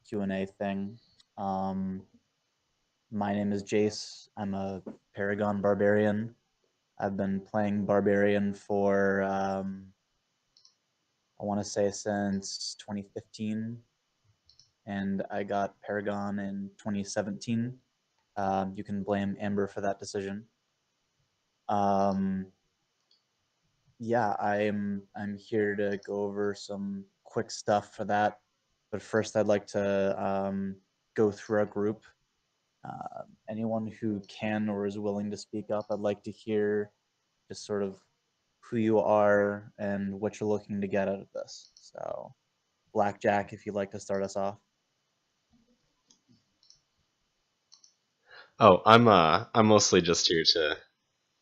Q&A thing. Um, my name is Jace. I'm a Paragon Barbarian. I've been playing Barbarian for, I want to say since 2015, and I got Paragon in 2017. You can blame Amber for that decision. Um, yeah, I'm here to go over some quick stuff for that. But first, I'd like to go through our group. Anyone who can or is willing to speak up, I'd like to hear just sort of who you are and what you're looking to get out of this. So, Blackjack, if you'd like to start us off. Oh, I'm mostly just here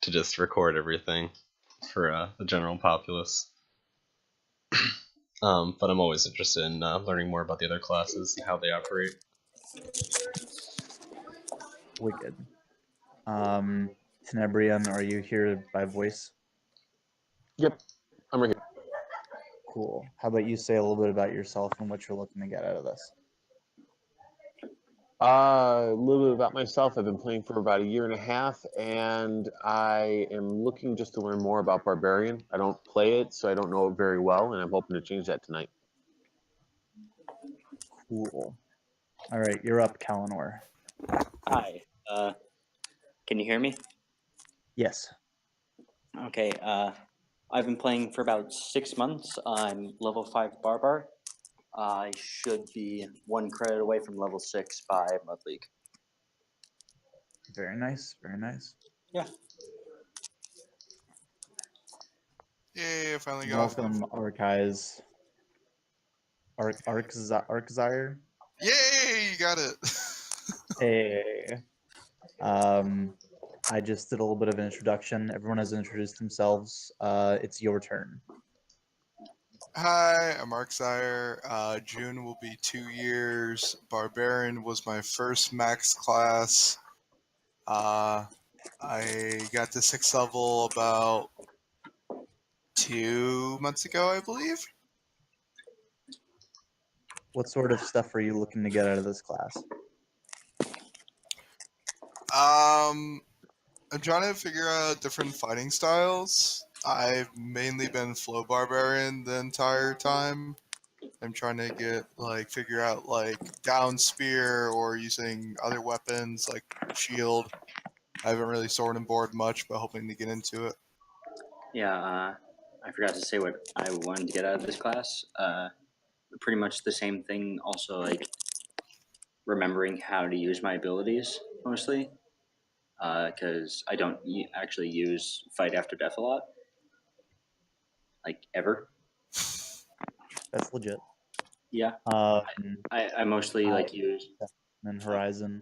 to just record everything for the general populace. But I'm always interested in learning more about the other classes and how they operate. Wicked. Tenebrian, are you here by voice? Yep, I'm right here. Cool. How about you say a little bit about yourself and what you're looking to get out of this? A little bit about myself. I've been playing for about a year and a half, and I am looking just to learn more about Barbarian. I don't play it, so I don't know it very well, and I'm hoping to change that tonight. Cool. All right, you're up, Kalinor. Hi. Can you hear me? Yes. Okay. I've been playing for about 6 months. I'm level 5 Barbar. I should be 1 credit away from level 6 by Mud League. Very nice. Very nice. Yeah. Yay, I finally got off. Welcome, Archives. Arkzire? Yay, you got it. Hey. I just did a little bit of an introduction. Everyone has introduced themselves. It's your turn. Hi, I'm Arksire. June will be 2 years. Barbarian was my first max class. I got to 6th level about 2 months ago, I believe. What sort of stuff are you looking to get out of this class? I'm trying to figure out different fighting styles. I've mainly been flow barbarian the entire time. I'm trying to figure out down spear or using other weapons like shield. I haven't really sword and board much, but hoping to get into it. Yeah. I forgot to say what I wanted to get out of this class. Pretty much the same thing. Also, remembering how to use my abilities mostly. Because I don't actually use fight after death a lot. Ever. That's legit. Yeah. I mostly use. And Horizon.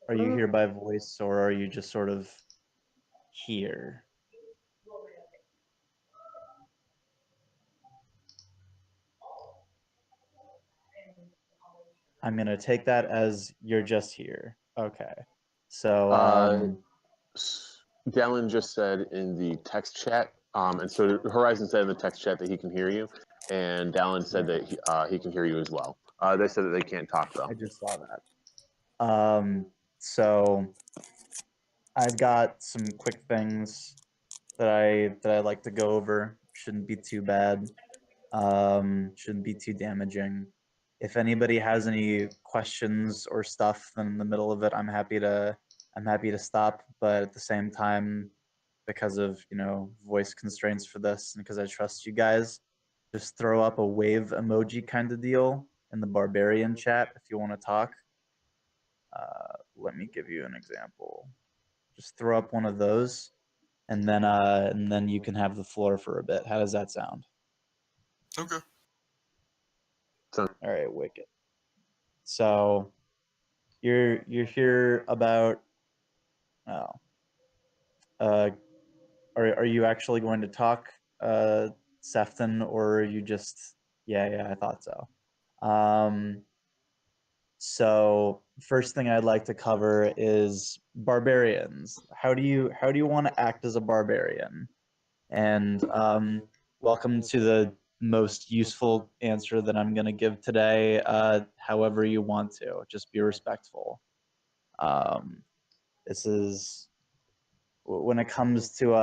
Are you here by voice, or are you just sort of here? I'm gonna take that as you're just here. Okay. So Dallin just said in the text chat, and so Horizon said in the text chat that he can hear you, and Dallin said that he can hear you as well. They said that they can't talk though. I just saw that. So I've got some quick things that I like to go over. Shouldn't be too bad. Shouldn't be too damaging. If anybody has any questions or stuff in the middle of it, I'm happy to stop. But at the same time, because of voice constraints for this, and because I trust you guys, just throw up a wave emoji kind of deal in the barbarian chat if you want to talk. Let me give you an example. Just throw up one of those, and then you can have the floor for a bit. How does that sound? Okay. All right, wicked. So you're here about are you actually going to talk, Sefton, or are you just yeah, I thought so. So first thing I'd like to cover is barbarians. How do you want to act as a barbarian? And welcome to the most useful answer that I'm going to give today. However you want to, just be respectful. This is when it comes to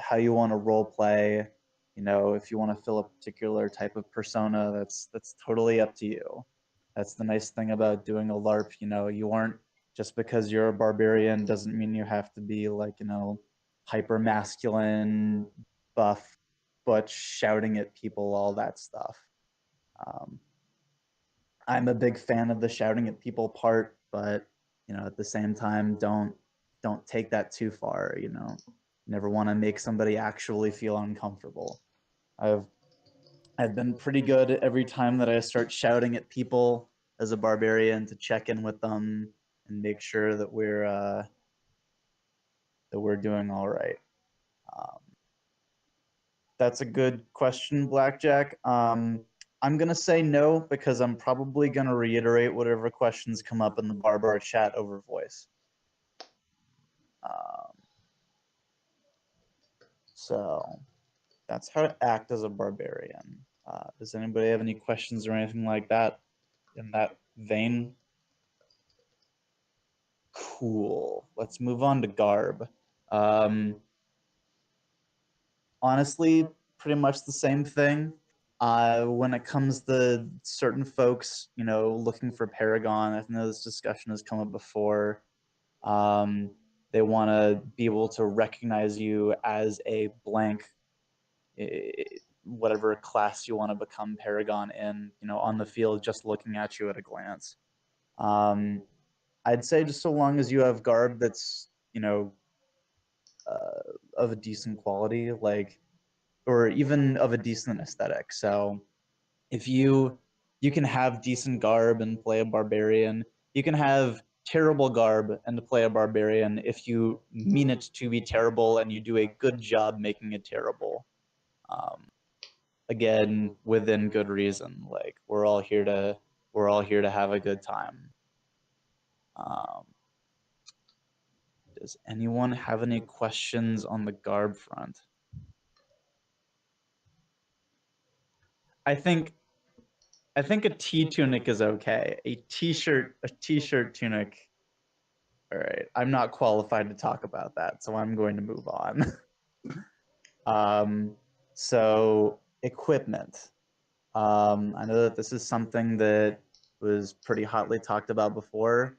how you want to role play. You know, if you want to fill a particular type of persona, that's totally up to you. That's the nice thing about doing a LARP. You know, you aren't, just because you're a barbarian doesn't mean you have to be like, you know, hyper masculine, buff, but shouting at people, all that stuff. I'm a big fan of the shouting at people part, but you know, at the same time, don't take that too far. You know, never want to make somebody actually feel uncomfortable. I've been pretty good every time that I start shouting at people as a barbarian to check in with them and make sure that we're doing all right. That's a good question, Blackjack. I'm gonna say no because I'm probably gonna reiterate whatever questions come up in the Barbar chat over voice. So that's how to act as a barbarian. Does anybody have any questions or anything like that in that vein? Cool. Let's move on to garb. Honestly, pretty much the same thing. When it comes to certain folks, you know, looking for Paragon, I know this discussion has come up before. They want to be able to recognize you as a blank, whatever class you want to become Paragon in, you know, on the field, just looking at you at a glance. I'd say just so long as you have garb that's, you know, of a decent quality, like, or even of a decent aesthetic. So if you can have decent garb and play a barbarian, you can have terrible garb and play a barbarian if you mean it to be terrible and you do a good job making it terrible. Again, within good reason. Like, we're all here to have a good time. Does anyone have any questions on the garb front? I think a T-tunic is okay. A t-shirt tunic. All right, I'm not qualified to talk about that, so I'm going to move on. So equipment. I know that this is something that was pretty hotly talked about before.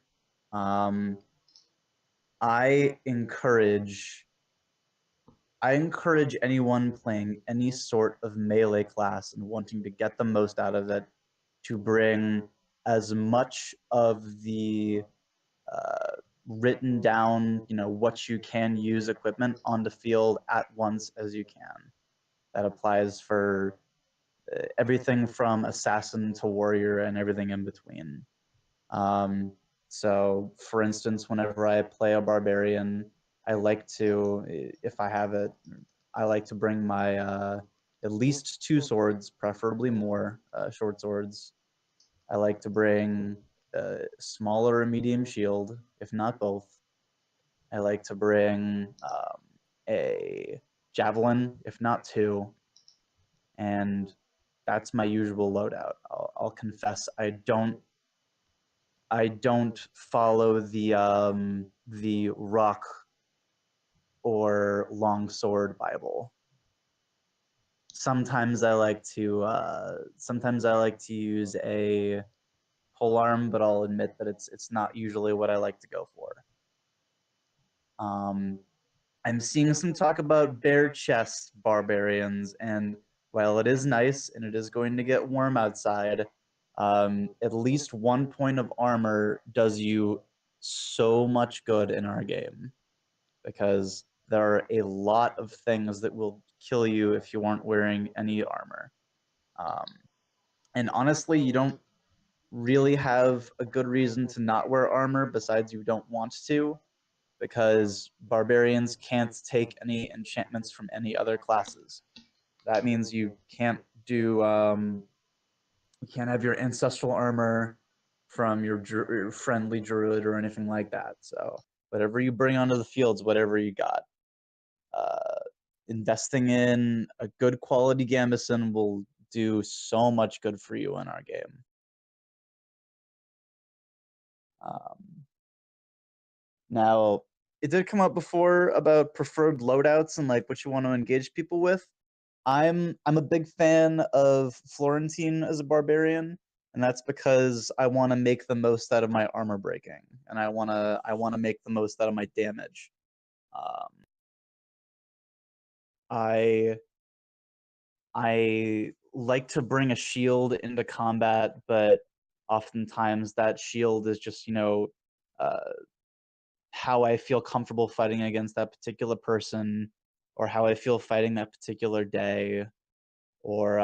I encourage anyone playing any sort of melee class and wanting to get the most out of it to bring as much of the written down, you know, what you can use equipment on the field at once as you can. That applies for everything from assassin to warrior and everything in between. So, for instance, whenever I play a barbarian, I like to, if I have it, I like to bring my at least 2 swords, preferably more short swords. I like to bring a small or a medium shield, if not both. I like to bring a javelin, if not 2, and that's my usual loadout. I'll confess, I don't follow the rock or longsword Bible. Sometimes I like to use a polearm, but I'll admit that it's not usually what I like to go for. I'm seeing some talk about bare chest barbarians, and while it is nice and it is going to get warm outside, at least 1 point of armor does you so much good in our game, because there are a lot of things that will kill you if you aren't wearing any armor. And honestly, you don't really have a good reason to not wear armor besides you don't want to, because barbarians can't take any enchantments from any other classes. That means you can't do you can't have your ancestral armor from your friendly druid or anything like that. So whatever you bring onto the fields, whatever you got. Investing in a good quality gambeson will do so much good for you in our game. Now, it did come up before about preferred loadouts and like what you want to engage people with. I'm a big fan of Florentine as a barbarian, and that's because I want to make the most out of my armor breaking, and I want to make the most out of my damage. I like to bring a shield into combat, but oftentimes that shield is just, how I feel comfortable fighting against that particular person, or how I feel fighting that particular day, or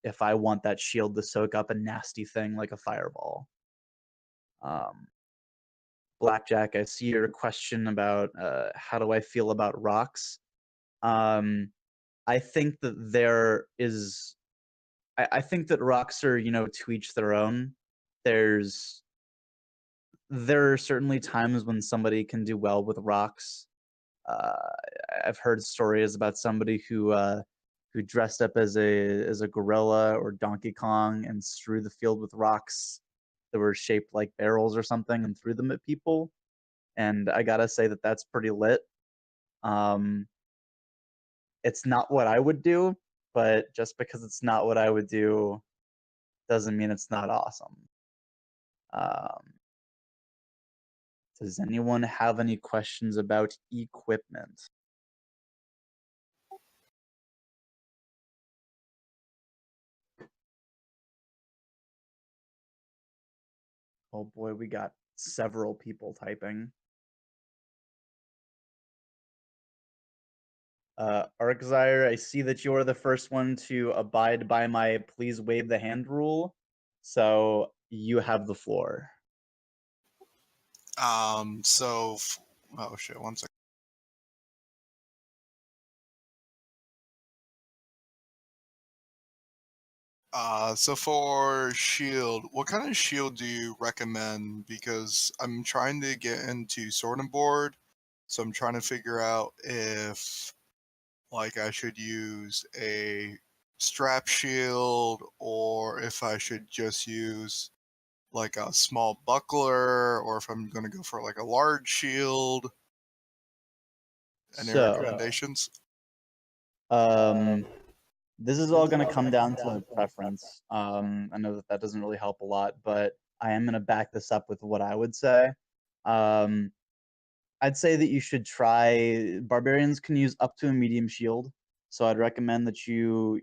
if I want that shield to soak up a nasty thing like a fireball. Blackjack, I see your question about how do I feel about rocks. I think that I think that rocks are, to each their own. There are certainly times when somebody can do well with rocks. I've heard stories about somebody who dressed up as a gorilla or Donkey Kong and strewed the field with rocks that were shaped like barrels or something and threw them at people. And I gotta say that that's pretty lit. It's not what I would do, but just because it's not what I would do doesn't mean it's not awesome. Does anyone have any questions about equipment? Oh boy, we got several people typing. Arxire, I see that you're the first one to abide by my please wave the hand rule, so you have the floor. Oh shit, 1 second. So for shield, what kind of shield do you recommend? Because I'm trying to get into Sword and Board, so I'm trying to figure out if like I should use a strap shield or if I should just use like a small buckler, or if I'm gonna go for like a large shield. Any recommendations? This is all going to come down to preference. I know that doesn't really help a lot, but I am going to back this up with what I would say. I'd say that you should try. Barbarians can use up to a medium shield, so I'd recommend that you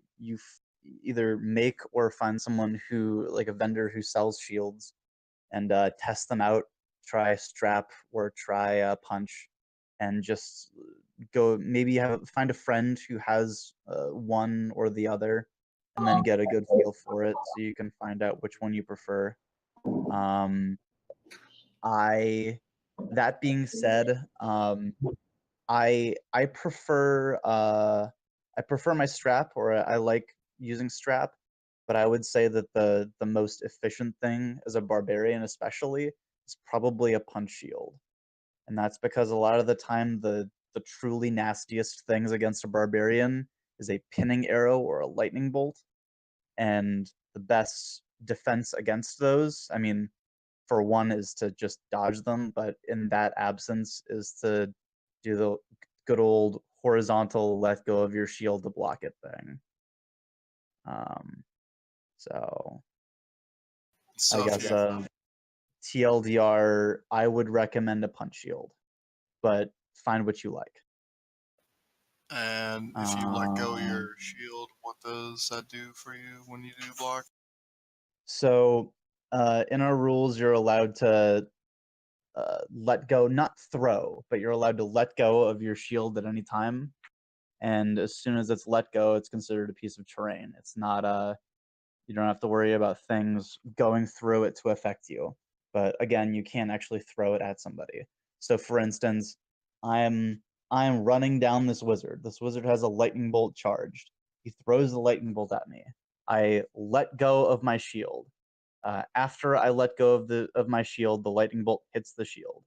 either make or find someone who, like a vendor who sells shields, and test them out. Try strap or try punch, and just go. Maybe find a friend who has one or the other, and then get a good feel for it, so you can find out which one you prefer. That being said, I prefer my strap, or I like using strap, but I would say that the most efficient thing as a barbarian especially is probably a punch shield. And that's because a lot of the time the truly nastiest things against a barbarian is a pinning arrow or a lightning bolt. And the best defense against those, I mean, for one, is to just dodge them, but in that absence is to do the good old horizontal let go of your shield to block it thing. So I guess TLDR, I would recommend a punch shield, but find what you like. And if you let go of your shield, what does that do for you when you do block? So in our rules, you're allowed to let go, not throw, but you're allowed to let go of your shield at any time. And as soon as it's let go, it's considered a piece of terrain. It's not you don't have to worry about things going through it to affect you. But again, you can't actually throw it at somebody. So for instance, I'm running down this wizard. This wizard has a lightning bolt charged. He throws the lightning bolt at me. I let go of my shield. After I let go of my shield, the lightning bolt hits the shield.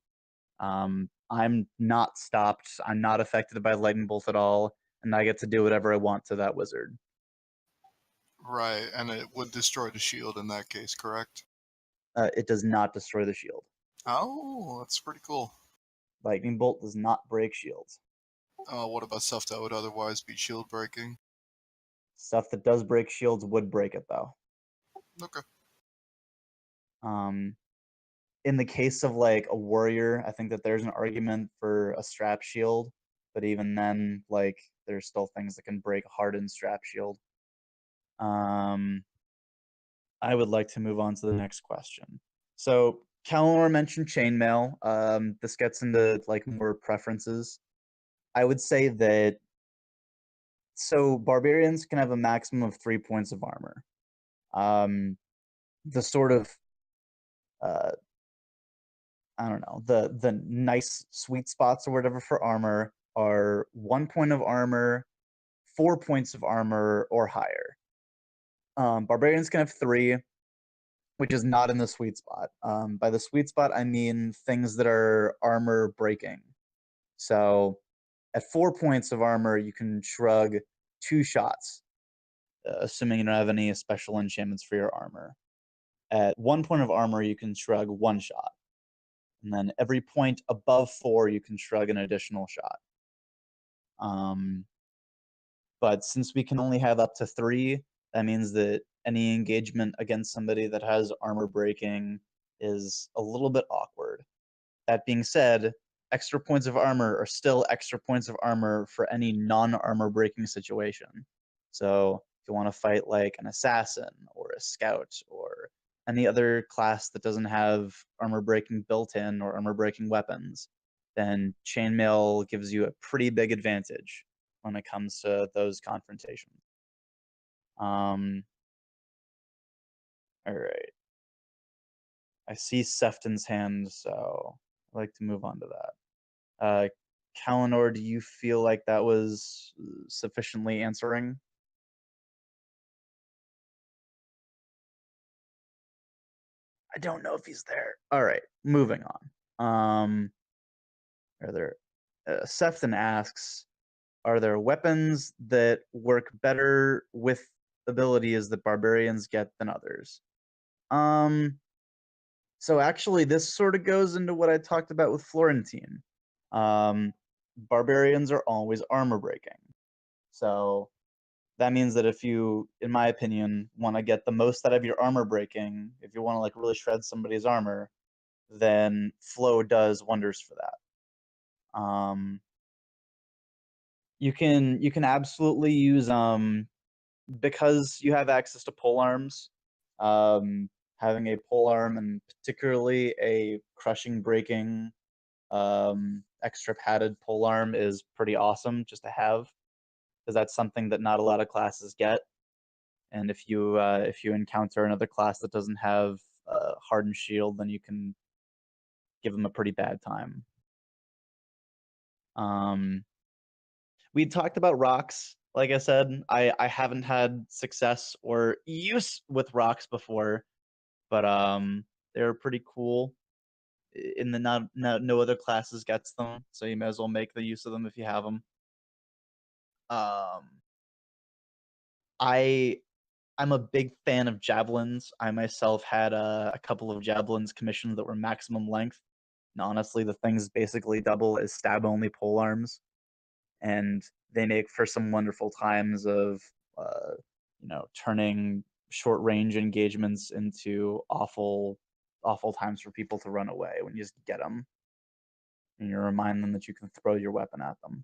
I'm not stopped. I'm not affected by lightning bolt at all, and I get to do whatever I want to that wizard. Right, and it would destroy the shield in that case, correct? It does not destroy the shield. Oh, that's pretty cool. Lightning bolt does not break shields. What about stuff that would otherwise be shield breaking? Stuff that does break shields would break it though. Okay. In the case of like a warrior, I think that there's an argument for a strap shield, but even then, like there's still things that can break a hardened strap shield. I would like to move on to the next question. So Kalinor mentioned chainmail. This gets into like more preferences. I would say that so barbarians can have a maximum of 3 points of armor. The sort of I don't know, the nice sweet spots or whatever for armor are 1 point of armor, 4 points of armor, or higher. Barbarians can have 3, which is not in the sweet spot. By the sweet spot, I mean things that are armor breaking. So at 4 points of armor, you can shrug 2 shots, assuming you don't have any special enchantments for your armor. At 1 point of armor, you can shrug 1 shot. And then every point above 4, you can shrug an additional shot. But since we can only have up to 3, that means that any engagement against somebody that has armor breaking is a little bit awkward. That being said, extra points of armor are still extra points of armor for any non-armor breaking situation. So if you want to fight like an assassin or a scout or any other class that doesn't have armor breaking built in or armor breaking weapons, then chainmail gives you a pretty big advantage when it comes to those confrontations. All right. I see Sefton's hand, so I'd like to move on to that. Kalinor, do you feel like that was sufficiently answering? I don't know if he's there. All right, moving on. Are there? Sefton asks, are there weapons that work better with abilities that barbarians get than others? So actually, this sort of goes into what I talked about with Florentine. Barbarians are always armor breaking. So that means that if you, in my opinion, want to get the most out of your armor breaking, if you want to like really shred somebody's armor, then flow does wonders for that. You can absolutely use because you have access to pole arms. Having a pole arm and particularly a crushing breaking extra padded pole arm is pretty awesome just to have, because that's something that not a lot of classes get. And if you encounter another class that doesn't have hardened shield, then you can give them a pretty bad time. We talked about rocks. Like I said, I haven't had success or use with rocks before, but they're pretty cool. In the no other classes gets them, so you may as well make the use of them if you have them. I'm a big fan of javelins. I myself had a couple of javelins commissioned that were maximum length, and honestly, the things basically double as stab only pole arms, and they make for some wonderful times of turning short range engagements into awful times for people to run away when you just get them and you remind them that you can throw your weapon at them.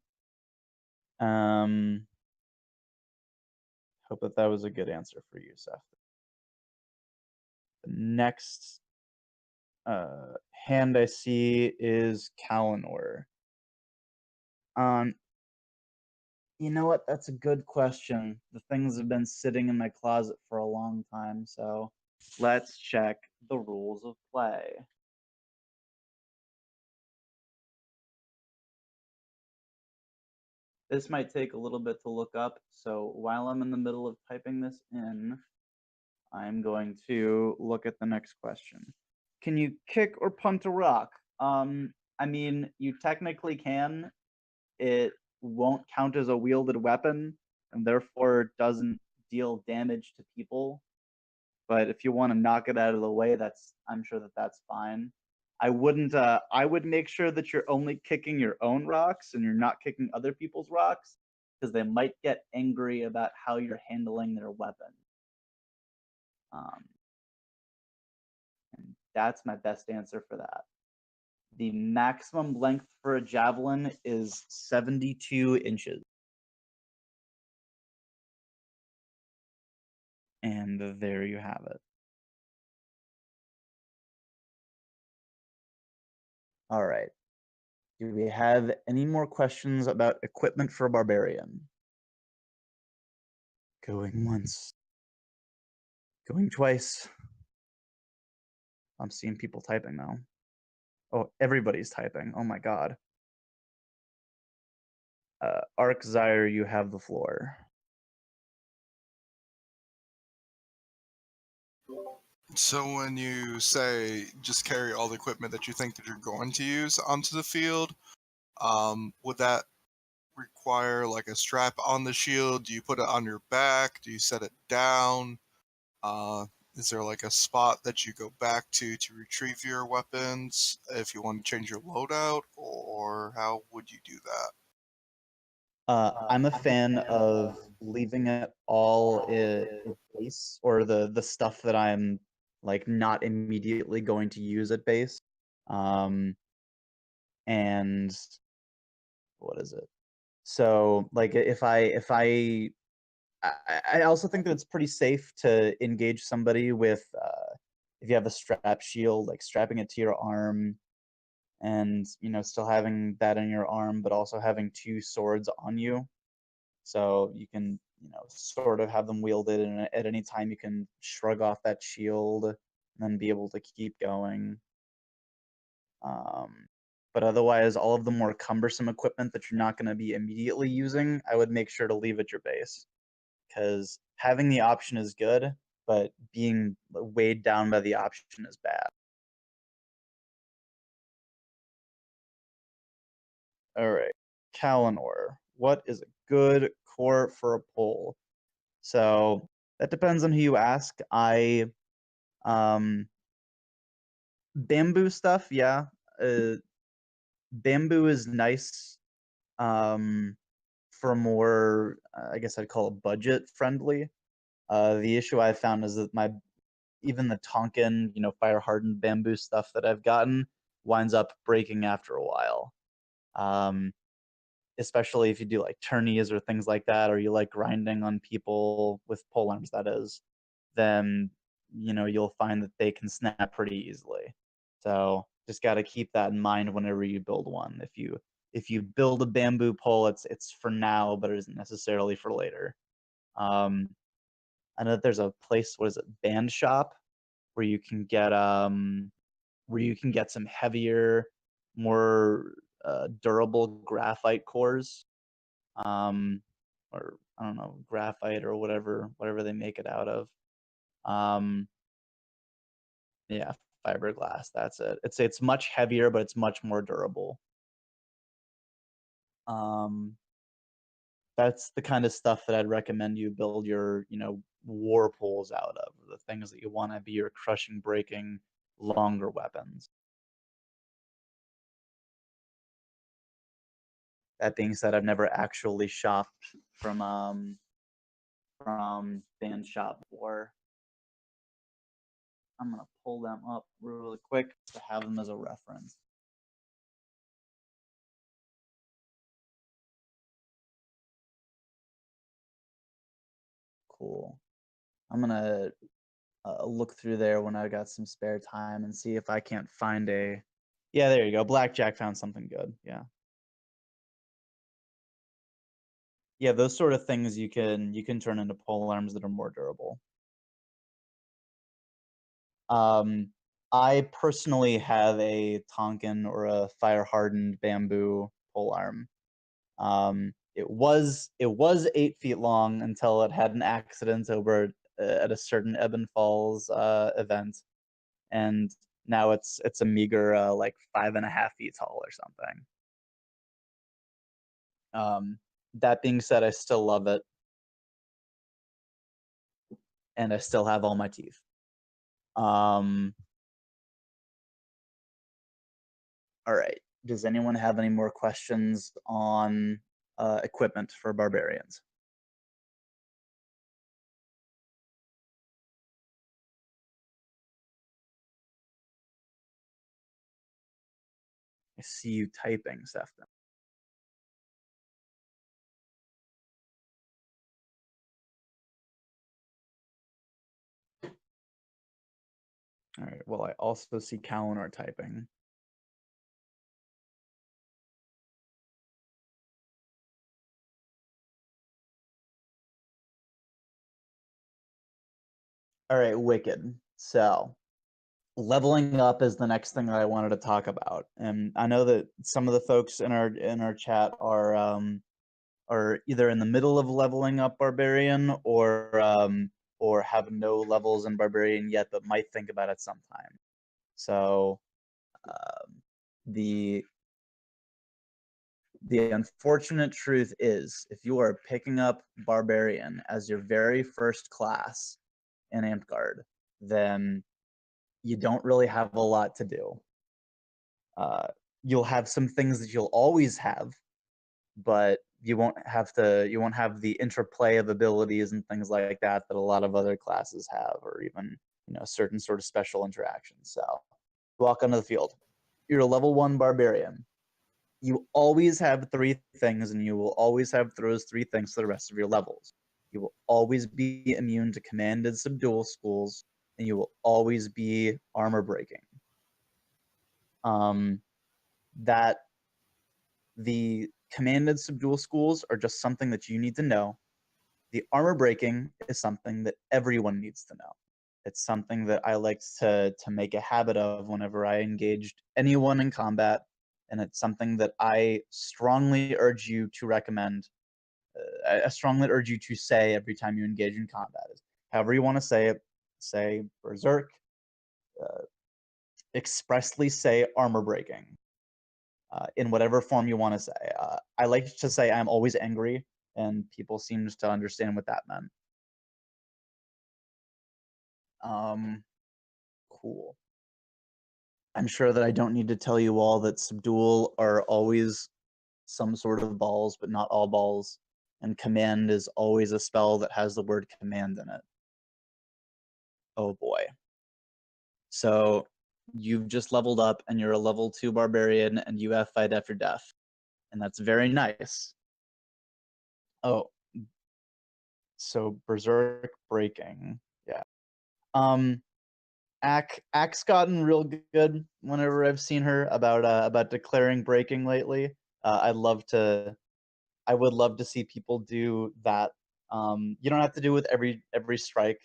Hope that was a good answer for you, Seth. The next hand I see is Kalinor. You know what? That's a good question. The things have been sitting in my closet for a long time, so let's check the rules of play. This might take a little bit to look up, so while I'm in the middle of typing this in, I'm going to look at the next question. Can you kick or punt a rock? I mean, you technically can. It won't count as a wielded weapon, and therefore doesn't deal damage to people. But if you want to knock it out of the way, I'm sure that's fine. I wouldn't. I would make sure that you're only kicking your own rocks and you're not kicking other people's rocks, because they might get angry about how you're handling their weapon. And that's my best answer for that. The maximum length for a javelin is 72 inches. And there you have it. All right. Do we have any more questions about equipment for a barbarian? Going once. Going twice. I'm seeing people typing now. Oh, everybody's typing. Oh my god. Arc Zyre, you have the floor. So when you say just carry all the equipment that you think that you're going to use onto the field, would that require like a strap on the shield? Do you put it on your back? Do you set it down? Is there like a spot that you go back to retrieve your weapons if you want to change your loadout, or how would you do that? I'm a fan of leaving it all in base, or the stuff that I'm like not immediately going to use at base. And what is it? So like I also think that it's pretty safe to engage somebody with if you have a strap shield, like strapping it to your arm, and still having that in your arm, but also having two swords on you, so you can sort of have them wielded, and at any time you can shrug off that shield and then be able to keep going. But otherwise, all of the more cumbersome equipment that you're not going to be immediately using, I would make sure to leave at your base, because having the option is good, but being weighed down by the option is bad. All right, Kalinor, what is a good core for a pole? So that depends on who you ask. Bamboo stuff, yeah. Bamboo is nice for more, I guess I'd call it budget friendly. The issue I've found is that even the Tonkin, fire hardened bamboo stuff that I've gotten winds up breaking after a while. Especially if you do like tourneys or things like that, or you like grinding on people with polearms, that is, then you'll find that they can snap pretty easily. So just got to keep that in mind whenever you build one. If you build a bamboo pole, it's for now, but it isn't necessarily for later. I know that there's a place, what is it, Band Shop, where you can get some heavier, more durable graphite cores, or I don't know, graphite or whatever they make it out of. Yeah, fiberglass. That's it. It's much heavier, but it's much more durable. That's the kind of stuff that I'd recommend you build your war poles out of, the things that you want to be your crushing, breaking, longer weapons. That being said, I've never actually shopped from Band Shop before. I'm gonna pull them up really quick to have them as a reference. Cool. I'm gonna look through there when I got some spare time and see if I can't find a. Yeah, there you go. Blackjack found something good. Yeah. Yeah, those sort of things you can turn into pole arms that are more durable. I personally have a Tonkin or a fire hardened bamboo pole arm. It was 8 feet long until it had an accident over at a certain Ebb and Falls event, and now it's a meager like 5.5 feet tall or something. That being said, I still love it. and I still have all my teeth. All right. Does anyone have any more questions on equipment for barbarians? I see you typing, Stefan. All right. Well, I also see Kalinar typing. All right, wicked. So, leveling up is the next thing that I wanted to talk about, and I know that some of the folks in our chat are either in the middle of leveling up barbarian or have no levels in barbarian yet, but might think about it sometime. So, the unfortunate truth is, if you are picking up barbarian as your very first class in Amtgard, then you don't really have a lot to do. You'll have some things that you'll always have, but you won't have the interplay of abilities and things like that that a lot of other classes have, or even certain sort of special interactions. So walk onto the field. You're a level 1 barbarian. You always have 3 things, and you will always have those 3 things for the rest of your levels. You will always be immune to command and subdual schools, and you will always be armor breaking. That the command and subdual schools are just something that you need to know. The armor breaking is something that everyone needs to know. It's something that I like to make a habit of whenever I engaged anyone in combat, and it's something that I strongly urge you to recommend. I strongly urge you to say every time you engage in combat. However you want to say it, say berserk, expressly say armor breaking, in whatever form you want to say. I like to say I'm always angry, and people seem to understand what that meant. Cool. I'm sure that I don't need to tell you all that subdual are always some sort of balls, but not all balls, and command is always a spell that has the word command in it. Oh boy. So you've just leveled up, and you're a level 2 barbarian, and you have fight after death, and that's very nice. Oh, so berserk breaking, yeah. Ack's gotten real good whenever I've seen her about declaring breaking lately. I would love to see people do that. You don't have to do with every strike,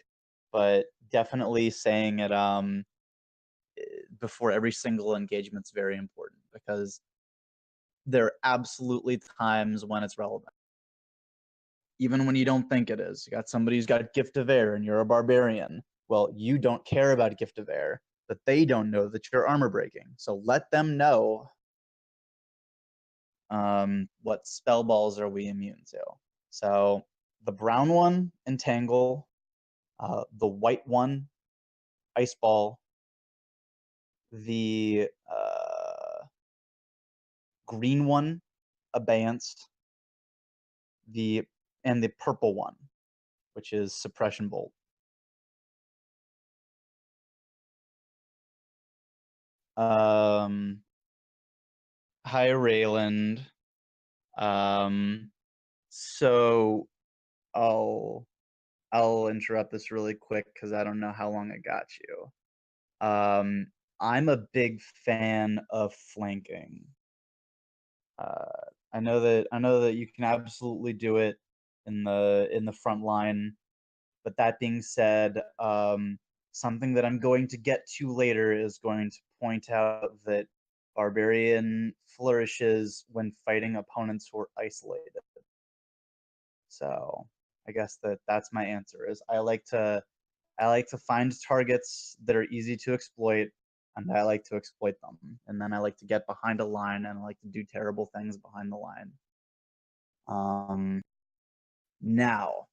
but definitely saying it before every single engagement's very important, because there are absolutely times when it's relevant. Even when you don't think it is. You got somebody who's got Gift of Air and you're a barbarian. Well, you don't care about Gift of Air, but they don't know that you're armor breaking. So let them know what spell balls are we immune to. So the brown one, Entangle. The white one, Ice Ball. The green one, Abeyance. And the purple one, which is Suppression Bolt. Hi, Rayland. So I'll interrupt this really quick because I don't know how long I got you. I'm a big fan of flanking. I know that you can absolutely do it in the front line, but that being said, something that I'm going to get to later is going to point out that barbarian flourishes when fighting opponents who are isolated. So I guess that's my answer. Is I like to find targets that are easy to exploit, and I like to exploit them. And then I like to get behind a line, and I like to do terrible things behind the line. Now,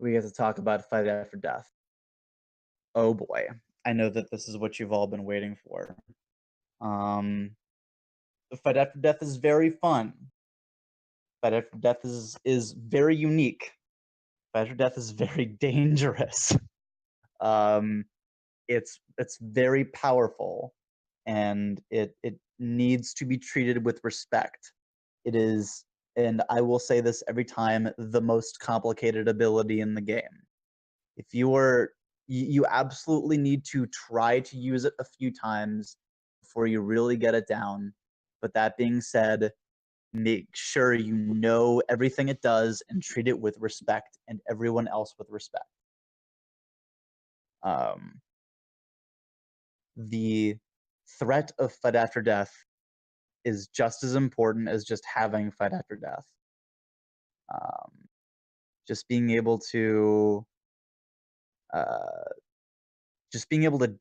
we get to talk about Fight After Death. Oh boy, I know that this is what you've all been waiting for. The Fight After Death is very fun. Fight After Death is very unique. Fight After Death is very dangerous. It's very powerful, and it needs to be treated with respect. It is, and I will say this every time, the most complicated ability in the game. If you absolutely need to try to use it a few times before you really get it down. But that being said, make sure you know everything it does and treat it with respect, and everyone else with respect. The threat of Fight After Death is just as important as just having Fight After Death. Just being able to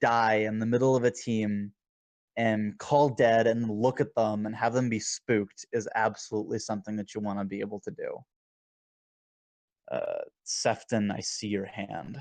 die in the middle of a team and call dead and look at them and have them be spooked is absolutely something that you want to be able to do. Sefton, I see your hand.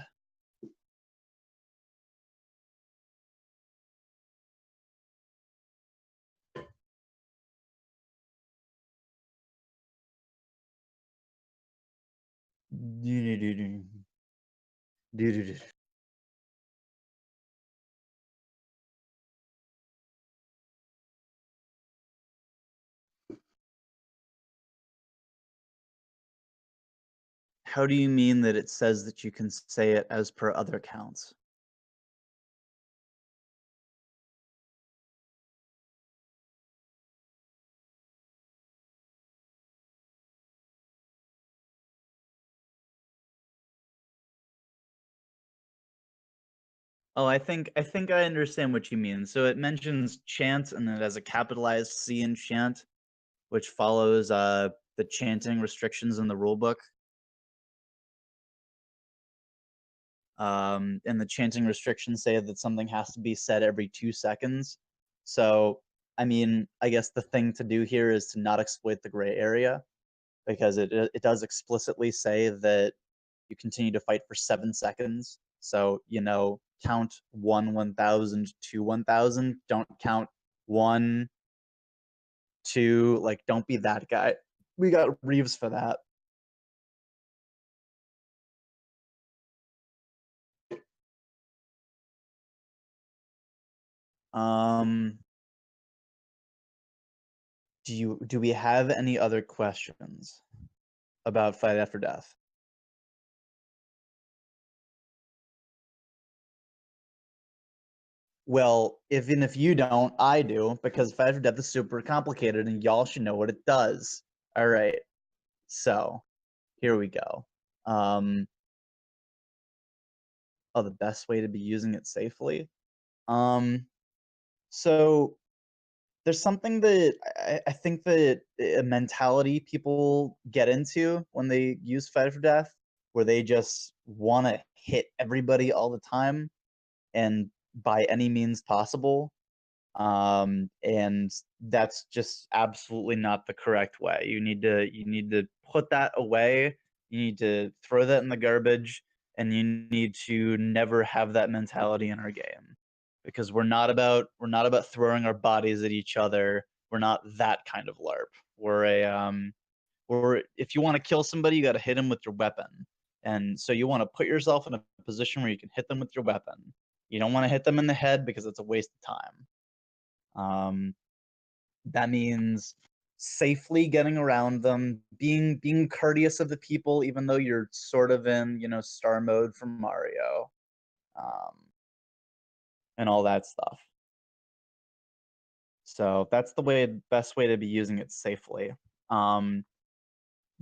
How do you mean that it says that you can say it as per other counts? Oh, I think I understand what you mean. So it mentions chant, and it has a capitalized C in chant, which follows the chanting restrictions in the rulebook. And the chanting restrictions say that something has to be said every 2 seconds. So, I mean, I guess the thing to do here is to not exploit the gray area, because it does explicitly say that you continue to fight for 7 seconds. So, count 1,000 to 1,000. Don't count 1, 2. Like, don't be that guy. We got Reeves for that. Do we have any other questions about Fight After Death? Well, even if you don't, I do, because Fight After Death is super complicated, and y'all should know what it does. All right, so here we go. The best way to be using it safely. So there's something that I think that a mentality people get into when they use Fight After Death, where they just want to hit everybody all the time and by any means possible. And that's just absolutely not the correct way. You need to put that away. You need to throw that in the garbage, and you need to never have that mentality in our game, because we're not about throwing our bodies at each other. We're not that kind of LARP. We're if you want to kill somebody, you got to hit them with your weapon. And so you want to put yourself in a position where you can hit them with your weapon. You don't want to hit them in the head, because it's a waste of time. That means safely getting around them, being courteous of the people, even though you're sort of in, star mode from Mario, and all that stuff. So that's the best way to be using it safely. The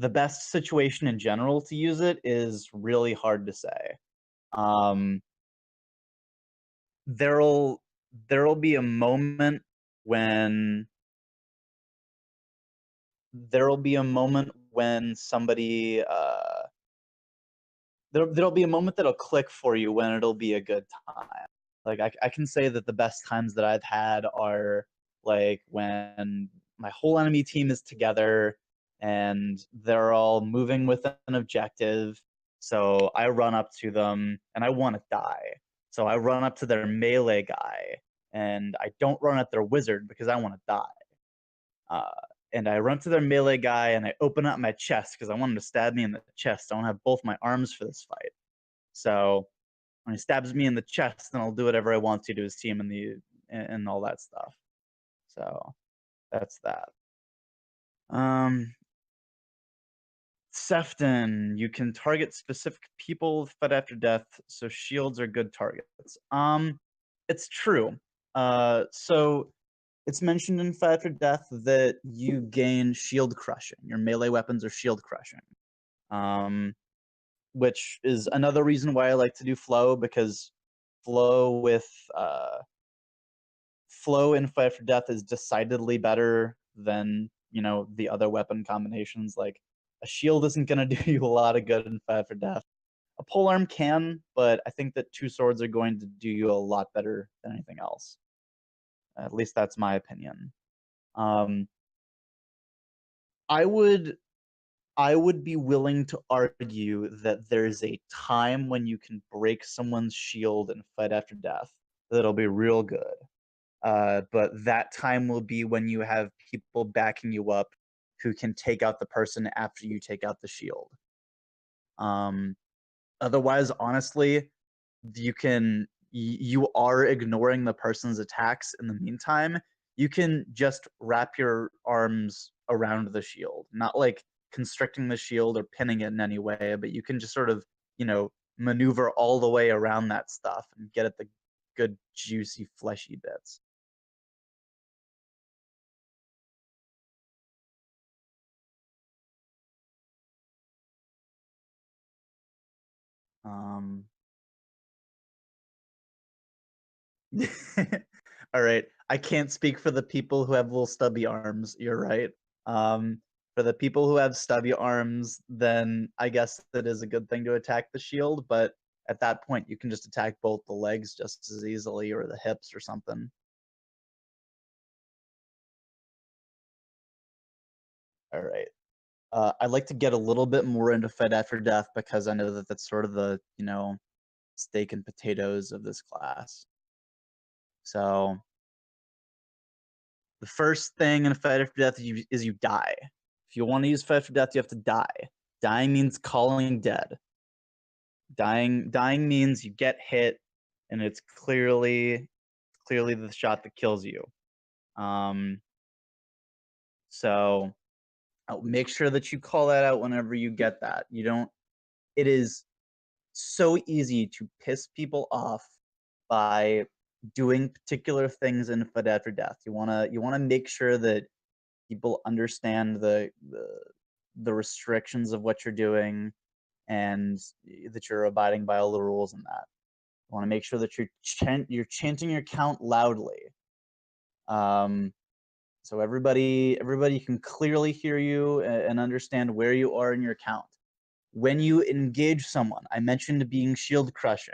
best situation in general to use it is really hard to say. There'll be a moment when somebody there'll be a moment that'll click for you when it'll be a good time. Like I can say that the best times that I've had are like when my whole enemy team is together and they're all moving with an objective, So I run up to them and I want to die. So I run up to their melee guy and I don't run at their wizard because I want to die. And I run to their melee guy and I open up my chest because I want him to stab me in the chest. I want to have both my arms for this fight. So when he stabs me in the chest, then I'll do whatever I want to his team and all that stuff. So that's that. Sefton, you can target specific people with fight after death, so shields are good targets. It's true. So it's mentioned in fight after death that you gain shield crushing. Your melee weapons are shield crushing. Which is another reason why I like to do flow, because flow in fight after death is decidedly better than, you know, the other weapon combinations. Like a shield isn't going to do you a lot of good in fight after death. A polearm can, but I think that two swords are going to do you a lot better than anything else. At least that's my opinion. I would be willing to argue that there's a time when you can break someone's shield and fight after death that'll be real good. But that time will be when you have people backing you up who can take out the person after you take out the shield. Otherwise, honestly, you are ignoring the person's attacks in the meantime. You can just wrap your arms around the shield, not like constricting the shield or pinning it in any way, but you can just sort of, you know, maneuver all the way around that stuff and get at the good, juicy, fleshy bits. All right. I can't speak for the people who have little stubby arms. You're right. For the people who have stubby arms, then I guess that is a good thing to attack the shield, but at that point you can just attack both the legs just as easily, or the hips or something. All right. I'd like to get a little bit more into fight after death because I know that that's sort of the, you know, steak and potatoes of this class. So the first thing in a fight after death is you die. If you want to use fight after death, you have to die. Dying means calling dead. Dying means you get hit, and it's clearly the shot that kills you. So make sure that you call that out whenever you get that. You don't. It is so easy to piss people off by doing particular things in fight after death. You wanna make sure that people understand the restrictions of what you're doing and that you're abiding by all the rules in that. You want to make sure that you're chanting your count loudly, so everybody can clearly hear you and understand where you are in your count. When you engage someone, I mentioned being shield crushing.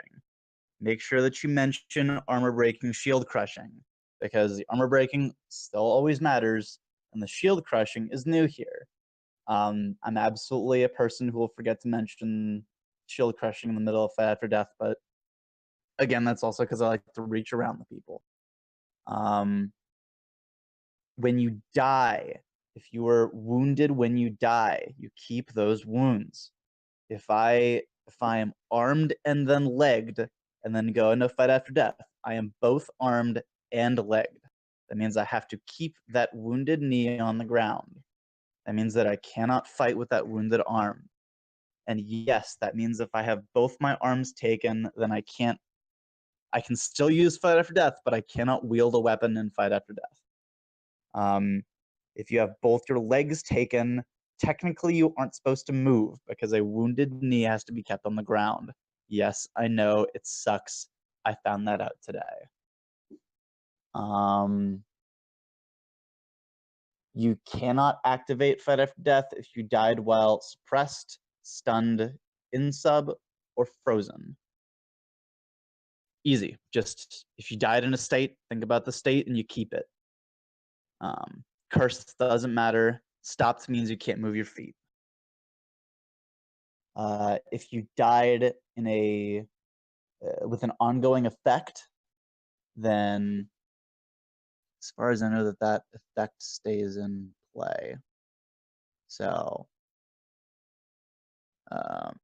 Make sure that you mention armor breaking, shield crushing, because the armor breaking still always matters, and the shield crushing is new here. I'm absolutely a person who will forget to mention shield crushing in the middle of fight after death, but again, that's also because I like to reach around the people. When you die, if you are wounded when you die, you keep those wounds. If I am armed and then legged and then go into fight after death, I am both armed and legged. That means I have to keep that wounded knee on the ground. That means that I cannot fight with that wounded arm. And yes, that means if I have both my arms taken, then I can still use fight after death, but I cannot wield a weapon in fight after death. If you have both your legs taken, technically you aren't supposed to move because a wounded knee has to be kept on the ground. Yes, I know, it sucks. I found that out today. You cannot activate fight after death if you died while suppressed, stunned, in-sub, or frozen. Easy. Just, if you died in a state, think about the state and you keep it. Cursed doesn't matter. Stopped means you can't move your feet. If you died in a with an ongoing effect, then as far as I know, that effect stays in play. So I'm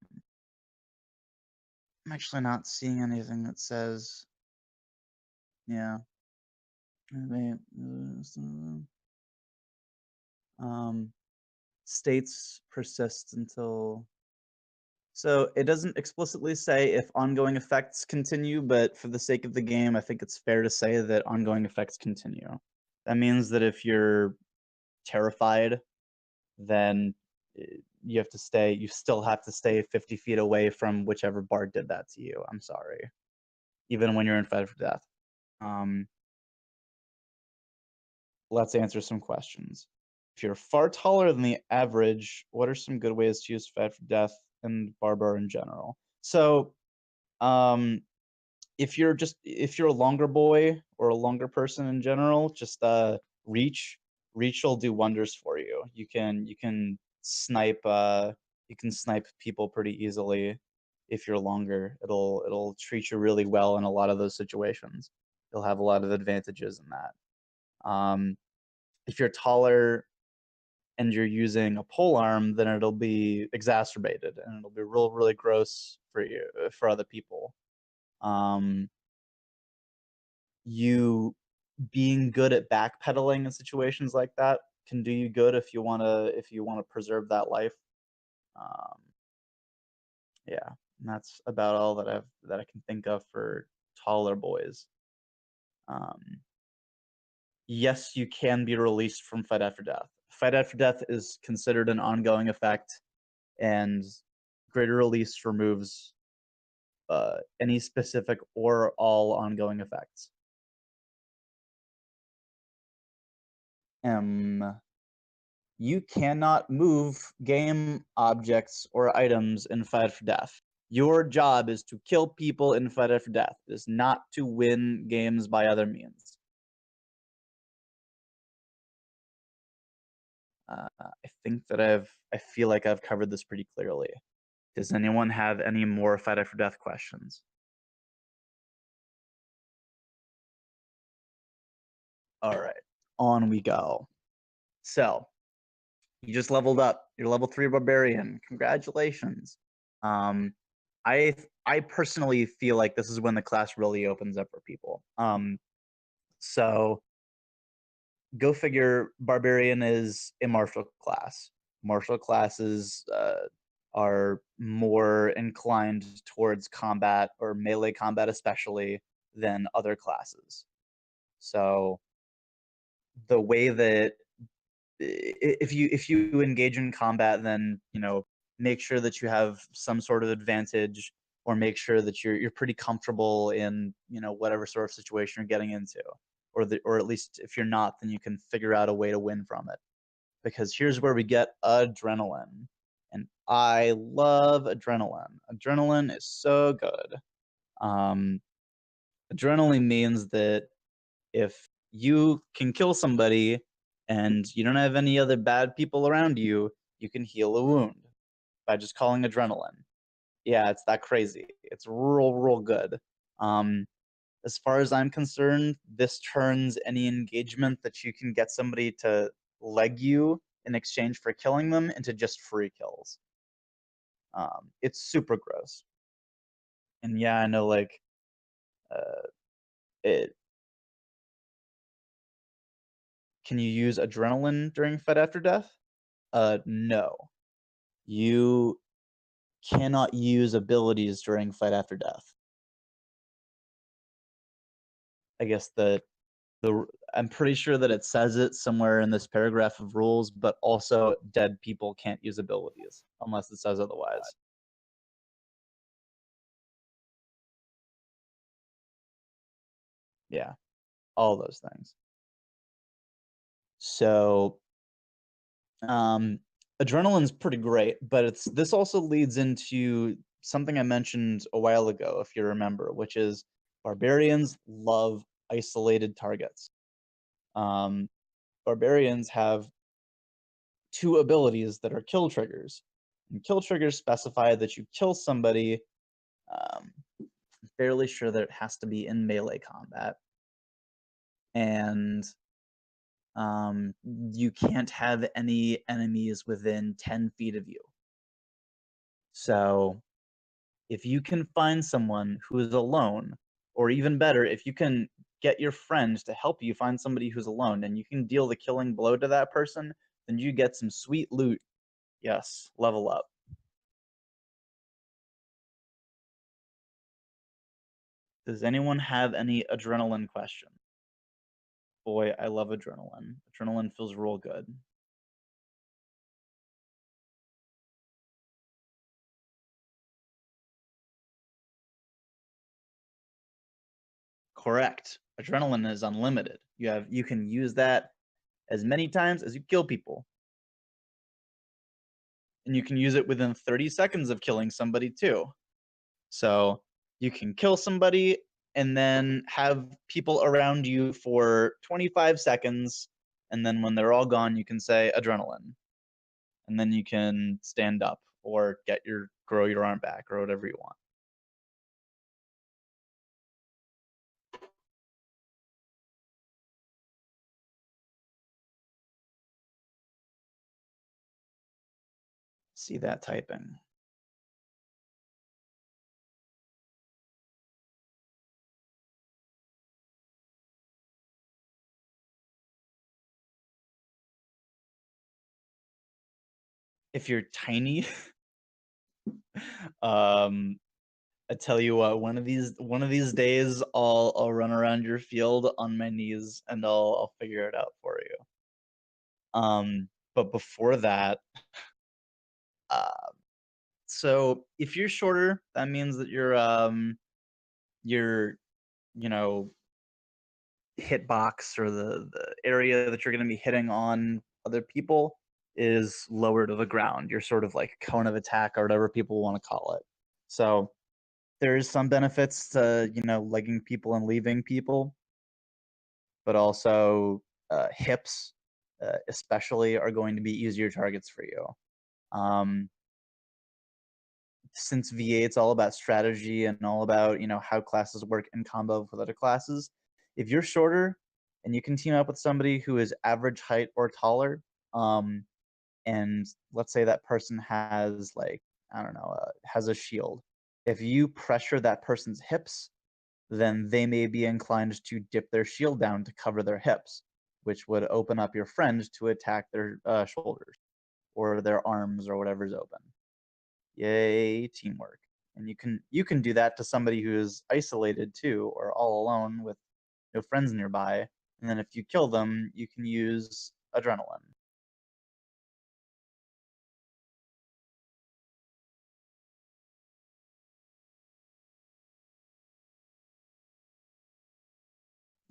actually not seeing anything that says, yeah. States persist until. So it doesn't explicitly say if ongoing effects continue, but for the sake of the game, I think it's fair to say that ongoing effects continue. That means that if you're terrified, then you still have to stay 50 feet away from whichever bard did that to you. I'm sorry. Even when you're in fight for death. Let's answer some questions. If you're far taller than the average, what are some good ways to use fight for death and barbar in general? So, if you're a longer boy or a longer person in general, just reach will do wonders for you. You can snipe people pretty easily if you're longer. It'll treat you really well in a lot of those situations. You'll have a lot of advantages in that. If you're taller and you're using a pole arm, then it'll be exacerbated and it'll be really gross for you, for other people. You being good at backpedaling in situations like that can do you good if you wanna preserve that life. Yeah, and that's about all that I can think of for taller boys. Yes, you can be released from Fight After Death. Fight After Death is considered an ongoing effect, and Greater Release removes any specific or all ongoing effects. You cannot move game objects or items in Fight for Death. Your job is to kill people in Fight for Death. It is not to win games by other means. I feel like I've covered this pretty clearly. Does anyone have any more Fight for Death questions? All right, on we go. So, you just leveled up. You're level 3 barbarian. Congratulations. I personally feel like this is when the class really opens up for people. So go figure, barbarian is a martial class. Martial classes are more inclined towards combat or melee combat especially than other classes. So the way that if you engage in combat, then make sure that you have some sort of advantage, or make sure that you're pretty comfortable in whatever sort of situation you're getting into, or at least if you're not, then you can figure out a way to win from it. Because here's where we get adrenaline, and I love adrenaline. Adrenaline is so good. Adrenaline means that if you can kill somebody and you don't have any other bad people around you, you can heal a wound by just calling adrenaline. Yeah, it's that crazy. It's real good. As far as I'm concerned, this turns any engagement that you can get somebody to leg you in exchange for killing them into just free kills. It's super gross. And yeah, I know, like, can you use adrenaline during Fight After Death? No. You cannot use abilities during Fight After Death. I guess I'm pretty sure that it says it somewhere in this paragraph of rules, but also dead people can't use abilities unless it says otherwise. Yeah, all those things. So, adrenaline's pretty great, but this also leads into something I mentioned a while ago, if you remember, which is barbarians love isolated targets. Barbarians have 2 abilities that are kill triggers, And kill triggers specify that you kill somebody. I'm fairly sure that it has to be in melee combat. And you can't have any enemies within 10 feet of you. So if you can find someone who is alone, or even better, if you can get your friends to help you find somebody who's alone and you can deal the killing blow to that person, then you get some sweet loot. Yes, level up. Does anyone have any adrenaline questions? Boy, I love adrenaline. Adrenaline feels real good. Correct. Adrenaline is unlimited. You can use that as many times as you kill people. And you can use it within 30 seconds of killing somebody too. So you can kill somebody and then have people around you for 25 seconds, and then when they're all gone, you can say adrenaline. And then you can stand up or grow your arm back or whatever you want. See that typing. If you're tiny, I tell you what, one of these days I'll run around your field on my knees and I'll figure it out for you. But before that, so if you're shorter, that means that your hitbox or the area that you're going to be hitting on other people is lower to the ground. You're sort of like cone of attack or whatever people want to call it. So there's some benefits to legging people and leaving people, but also hips especially are going to be easier targets for you. Since VA, it's all about strategy and all about how classes work in combo with other classes. If you're shorter and you can team up with somebody who is average height or taller, and let's say that person has has a shield. If you pressure that person's hips, then they may be inclined to dip their shield down to cover their hips, which would open up your friend to attack their shoulders or their arms or whatever's open. Yay, teamwork. And you can do that to somebody who is isolated too, or all alone with no friends nearby. And then if you kill them, you can use adrenaline.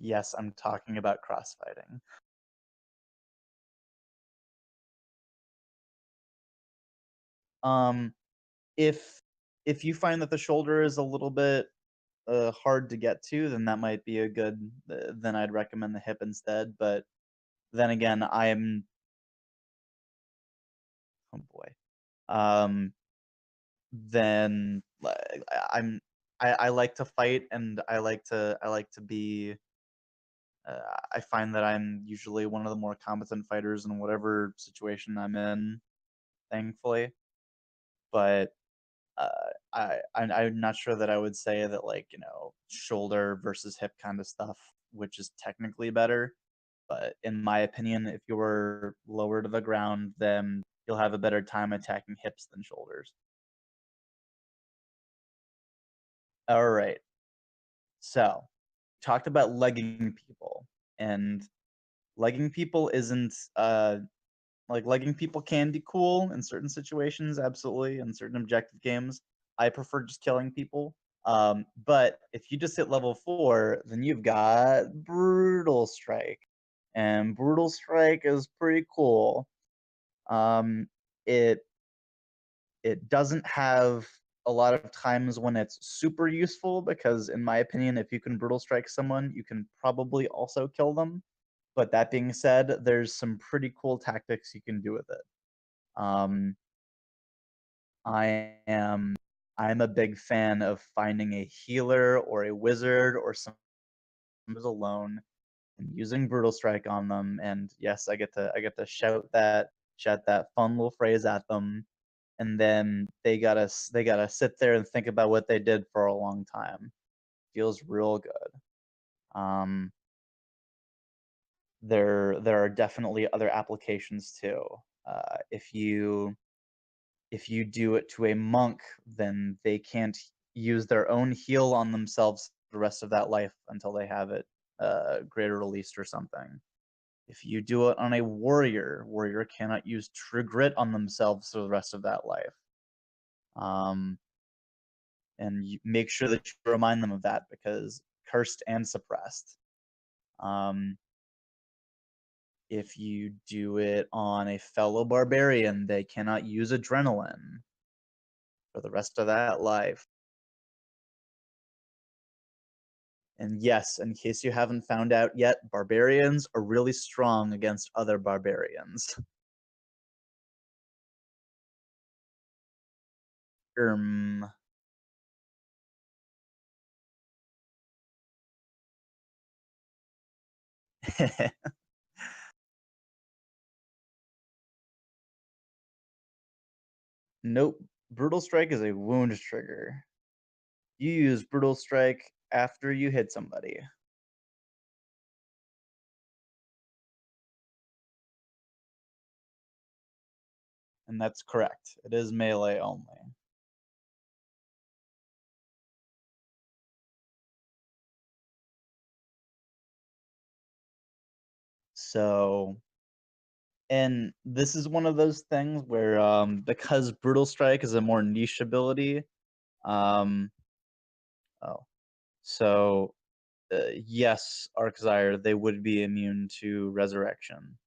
Yes, I'm talking about crossfighting. If you find that the shoulder is a little bit hard to get to, then that might be a good. Then I'd recommend the hip instead. But then again, oh boy. Then I like to fight, and I like to be. I find that I'm usually one of the more competent fighters in whatever situation I'm in, thankfully. But I'm not sure that I would say that shoulder versus hip kind of stuff, which is technically better. But in my opinion, if you're lower to the ground, then you'll have a better time attacking hips than shoulders. All right. So, talked about legging people, and legging people isn't legging people can be cool in certain situations, absolutely, in certain objective games. I prefer just killing people. But if you just hit level 4, then you've got Brutal Strike, and Brutal Strike is pretty cool. It doesn't have a lot of times when it's super useful, because in my opinion, if you can Brutal Strike someone, you can probably also kill them. But that being said, there's some pretty cool tactics you can do with it. I'm a big fan of finding a healer or a wizard or someone who's alone and using brutal strike on them. And yes, I get to shout that fun little phrase at them, and then they gotta sit there and think about what they did for a long time. Feels real good. There are definitely other applications too. If you do it to a monk, then they can't use their own heal on themselves the rest of that life until they have it greater released or something. If you do it on a warrior, warrior cannot use true grit on themselves for the rest of that life. And you make sure that you remind them of that, because cursed and suppressed. If you do it on a fellow barbarian, they cannot use adrenaline for the rest of that life. And yes, in case you haven't found out yet, barbarians are really strong against other barbarians. Nope. Brutal Strike is a wound trigger. You use Brutal Strike after you hit somebody. And that's correct. It is melee only. So, and this is one of those things where because Brutal Strike is a more niche ability, so yes, Arczire, they would be immune to resurrection.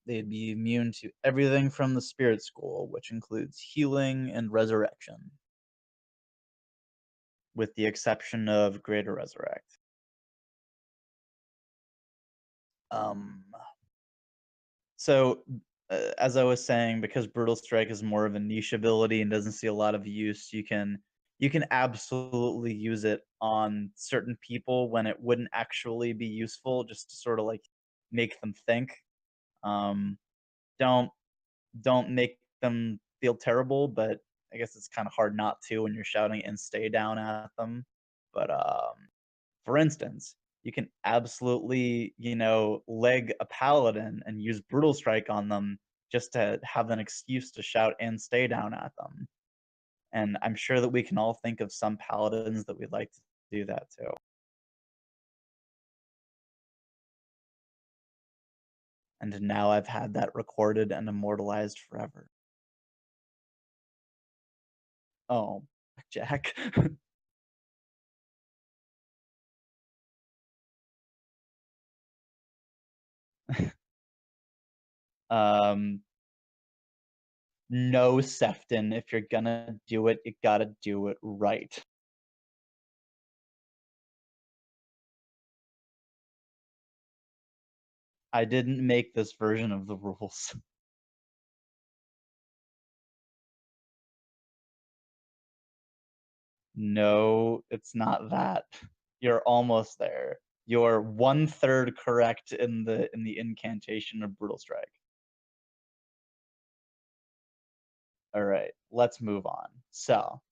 They'd be immune to everything from the Spirit School, which includes healing and resurrection, with the exception of Greater Resurrect. So, as I was saying, because Brutal Strike is more of a niche ability and doesn't see a lot of use, you can absolutely use it on certain people when it wouldn't actually be useful, just to sort of like make them think. Don't make them feel terrible, but I guess it's kind of hard not to when you're shouting and stay down at them. But for instance, you can absolutely, leg a paladin and use brutal strike on them just to have an excuse to shout and stay down at them. And I'm sure that we can all think of some paladins that we'd like to do that too. And now I've had that recorded and immortalized forever. Oh, Jack. No, Sefton, if you're gonna do it, you gotta do it right. I didn't make this version of the rules. No, it's not that. You're almost there. You're 1/3 correct in the incantation of Brutal Strike. All right, let's move on. So,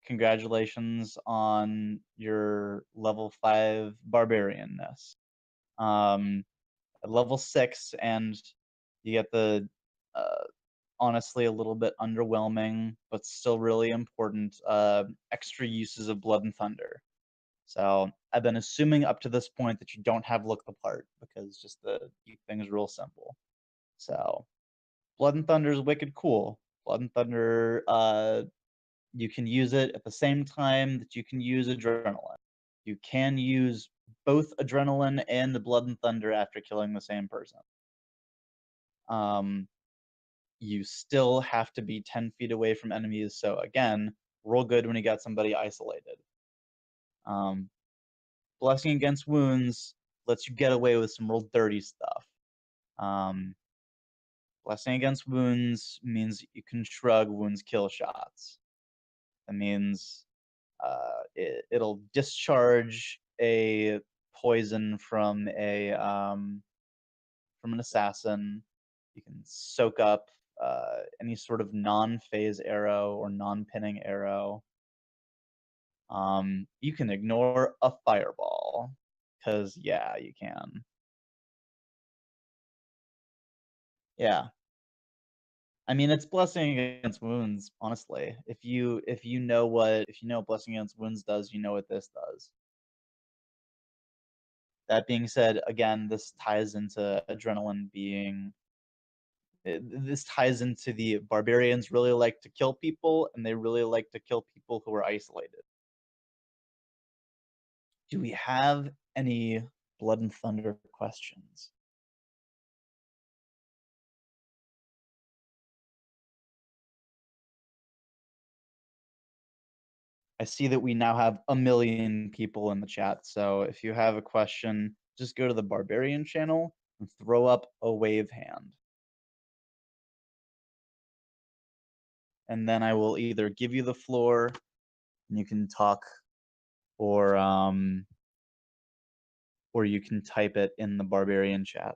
congratulations on your level 5 barbarianness. At level 6, and you get the honestly a little bit underwhelming, but still really important extra uses of Blood and Thunder. So I've been assuming up to this point that you don't have Look the Part, because just to keep things real simple. So Blood and Thunder is wicked cool. Blood and Thunder, you can use it at the same time that you can use Adrenaline. You can use both Adrenaline and the Blood and Thunder after killing the same person. You still have to be 10 feet away from enemies, so again, roll good when you got somebody isolated. Blessing Against Wounds lets you get away with some real dirty stuff. Blessing against wounds means you can shrug wounds kill shots. That means it'll discharge a poison from an assassin. You can soak up any sort of non-phase arrow or non-pinning arrow. You can ignore a fireball, because yeah, you can. Yeah. I mean, it's blessing against wounds, honestly. If you know what blessing against wounds does, you know what this does. That being said, again, this ties into adrenaline being. This ties into the barbarians really like to kill people, and they really like to kill people who are isolated. Do we have any Blood and Thunder questions? I see that we now have 1 million people in the chat, so if you have a question, just go to the Barbarian channel and throw up a wave hand. And then I will either give you the floor and you can talk, or you can type it in the Barbarian chat.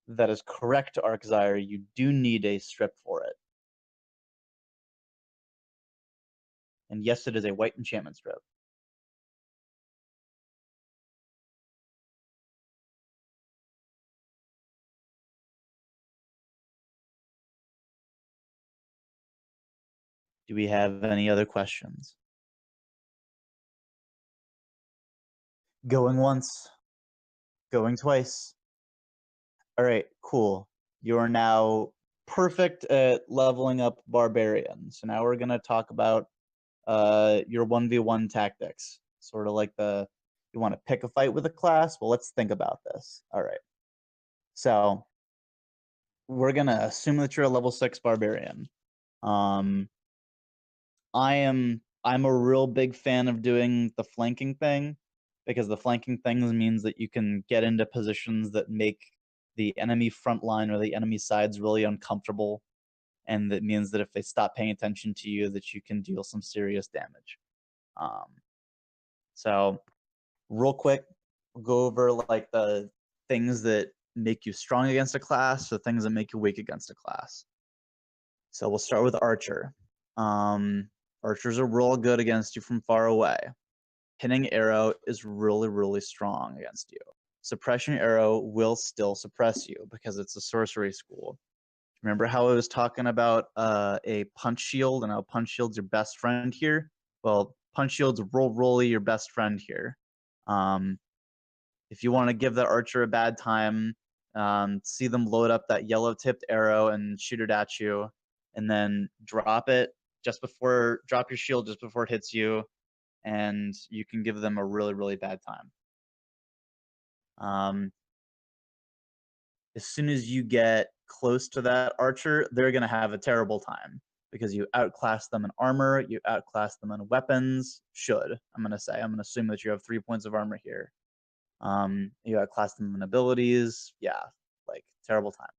That is correct, Arkzyre. You do need a strip for it. And yes, it is a white enchantment strip. Do we have any other questions? Going once. Going twice. All right, cool. You are now perfect at leveling up Barbarian. So now we're going to talk about your 1v1 tactics. Sort of like you want to pick a fight with a class? Well, let's think about this. All right. So we're going to assume that you're a level 6 Barbarian. I'm a real big fan of doing the flanking thing, because the flanking things means that you can get into positions that make the enemy front line or the enemy sides really uncomfortable, and that means that if they stop paying attention to you, that you can deal some serious damage. So real quick, we'll go over like the things that make you strong against a class, the things that make you weak against a class. So we'll start with Archer. Archers are real good against you from far away. Pinning arrow is really, really strong against you. Suppression arrow will still suppress you because it's a sorcery school. Remember how I was talking about a punch shield and how punch shield's your best friend here? Well, punch shield's really your best friend here. If you want to give the archer a bad time, see them load up that yellow-tipped arrow and shoot it at you, and then drop your shield just before it hits you, and you can give them a really, really bad time. As soon as you get close to that archer, they're going to have a terrible time because you outclass them in armor, you outclass them in weapons. I'm going to assume that you have 3 points of armor here. You outclass them in abilities. Yeah, like terrible time.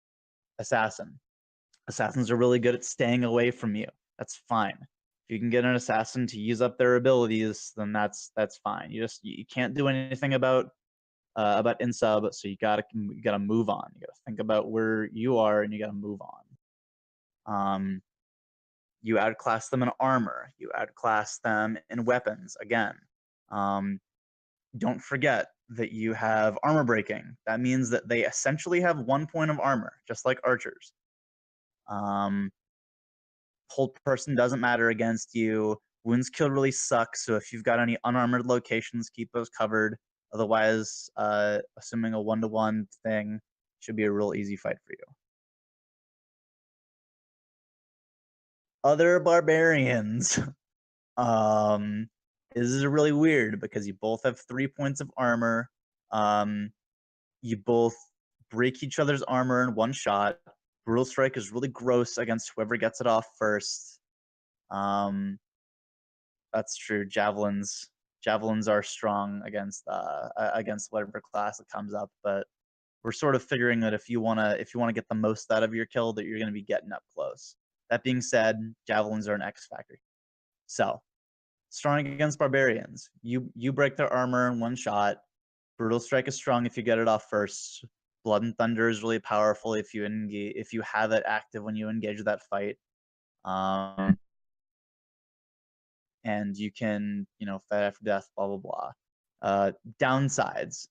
Assassins are really good at staying away from you. That's fine. If you can get an assassin to use up their abilities, then that's fine. You can't do anything about insub, so you gotta move on. You gotta think about where you are, and you gotta move on. You outclass them in armor. You outclass them in weapons. Again, don't forget that you have armor breaking. That means that they essentially have 1 point of armor, just like archers. Hold person doesn't matter against you. Wounds kill really suck, so if you've got any unarmored locations, keep those covered. Otherwise, assuming a 1-to-1 thing, should be a real easy fight for you. Other barbarians. This is really weird because you both have 3 points of armor. You both break each other's armor in one shot. Brutal Strike is really gross against whoever gets it off first. That's true. Javelins are strong against whatever class it comes up, but we're sort of figuring that if you wanna get the most out of your kill, that you're gonna be getting up close. That being said, javelins are an X factor. So, strong against barbarians. You break their armor in one shot. Brutal strike is strong if you get it off first. Blood and thunder is really powerful if you have it active when you engage that fight. And you can, fight after death, blah blah blah. Downsides: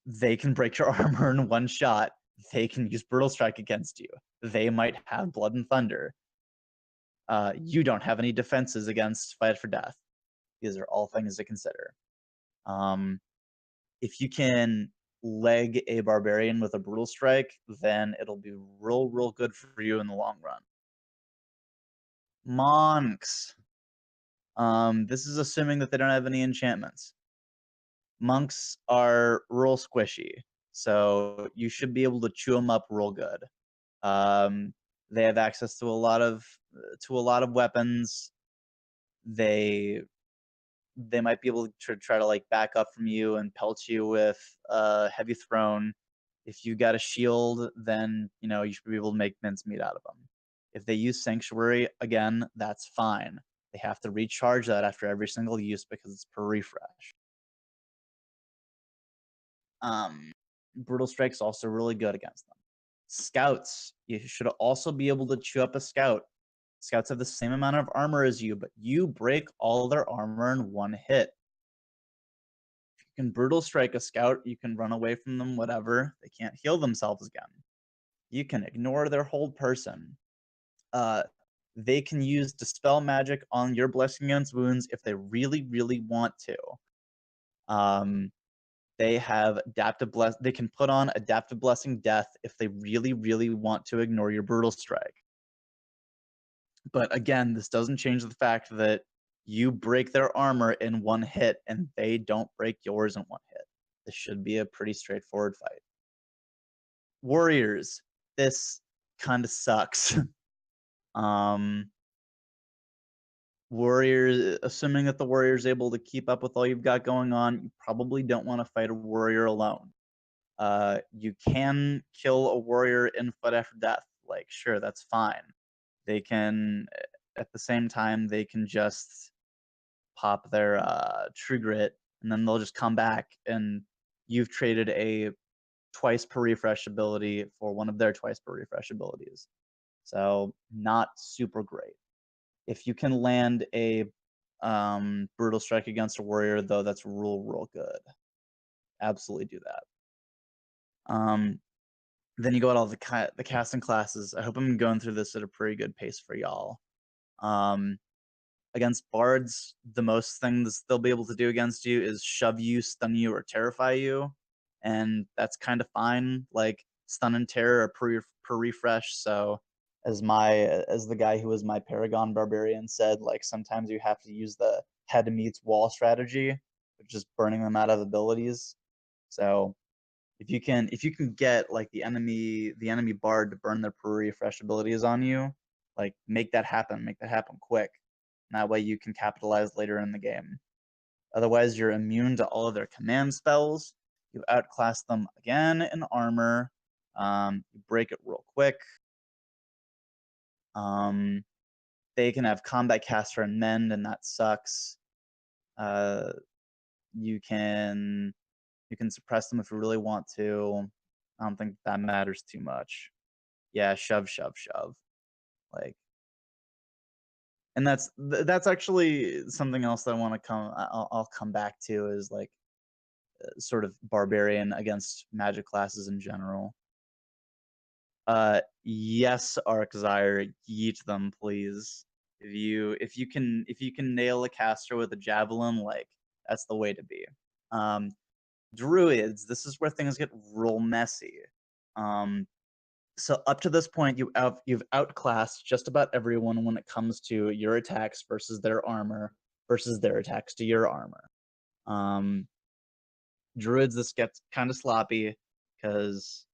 they can break your armor in one shot. They can use brutal strike against you. They might have blood and thunder. You don't have any defenses against fight for death. These are all things to consider. If you can leg a barbarian with a brutal strike, then it'll be real good for you in the long run. Monks. This is assuming that they don't have any enchantments. Monks are real squishy, so you should be able to chew them up real good. They have access to a lot of weapons. They might be able to try to like back up from you and pelt you with heavy thrown. If you got a shield, then you should be able to make mincemeat out of them. If they use sanctuary, again, that's fine. They have to recharge that after every single use because it's per refresh. Brutal strike's also really good against them. Scouts, you should also be able to chew up a scout. Scouts have the same amount of armor as you, but you break all their armor in one hit. If you can brutal strike a scout, you can run away from them, whatever. They can't heal themselves again. You can ignore their whole person. They can use Dispel Magic on your Blessing Against Wounds if they really want to. They have they can put on Adaptive Blessing Death if they really want to ignore your Brutal Strike. But again, this doesn't change the fact that you break their armor in one hit and they don't break yours in one hit. This should be a pretty straightforward fight. Warriors, this kind of sucks. Warriors, assuming that the warrior's able to keep up with all you've got going on, you probably don't want to fight a warrior alone. You can kill a warrior in fight after death. Like, sure, that's fine. They can, at the same time, they can just pop their True Grit, and then they'll just come back, and you've traded a twice per refresh ability for one of their twice per refresh abilities. So, not super great. If you can land a brutal strike against a warrior, though, that's real good. Absolutely do that. Then you go at all the casting classes. I hope I'm going through this at a pretty good pace for y'all. Against bards, the most things they'll be able to do against you is shove you, stun you, or terrify you, and that's kind of fine. Like, stun and terror are per refresh, so as the guy who was my Paragon Barbarian said, like, sometimes you have to use the head meets wall strategy, which is burning them out of abilities. So if you can get like the enemy bard to burn their per refresh abilities on you, like, make that happen quick. And that way you can capitalize later in the game. Otherwise, you're immune to all of their command spells. You outclass them again in armor. You break it real quick. They can have combat caster and mend, and that sucks. You can suppress them if you really want to. I don't think that matters too much. Yeah, shove. Like, and that's actually something else that I'll come back to, is like sort of barbarian against magic classes in general. Yes, Arczire, yeet them, please. If you can nail a caster with a javelin, like, that's the way to be. Druids, this is where things get real messy. So up to this point, you've outclassed just about everyone when it comes to your attacks versus their armor versus their attacks to your armor. Druids, this gets kind of sloppy because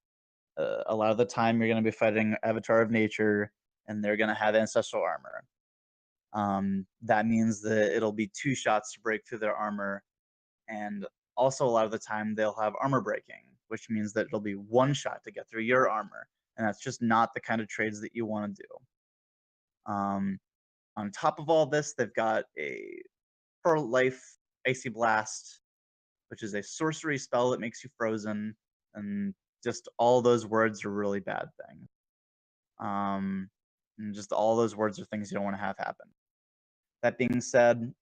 a lot of the time you're going to be fighting Avatar of Nature, and they're going to have ancestral armor. That means that it'll be 2 shots to break through their armor, and also a lot of the time they'll have armor breaking. which means that it'll be one shot to get through your armor. And that's just not the kind of trades that you want to do. On top of all this, they've got a per life Icy Blast, which is a sorcery spell that makes you frozen, and just all those words are really bad things. And just all those words are things you don't want to have happen. That being said,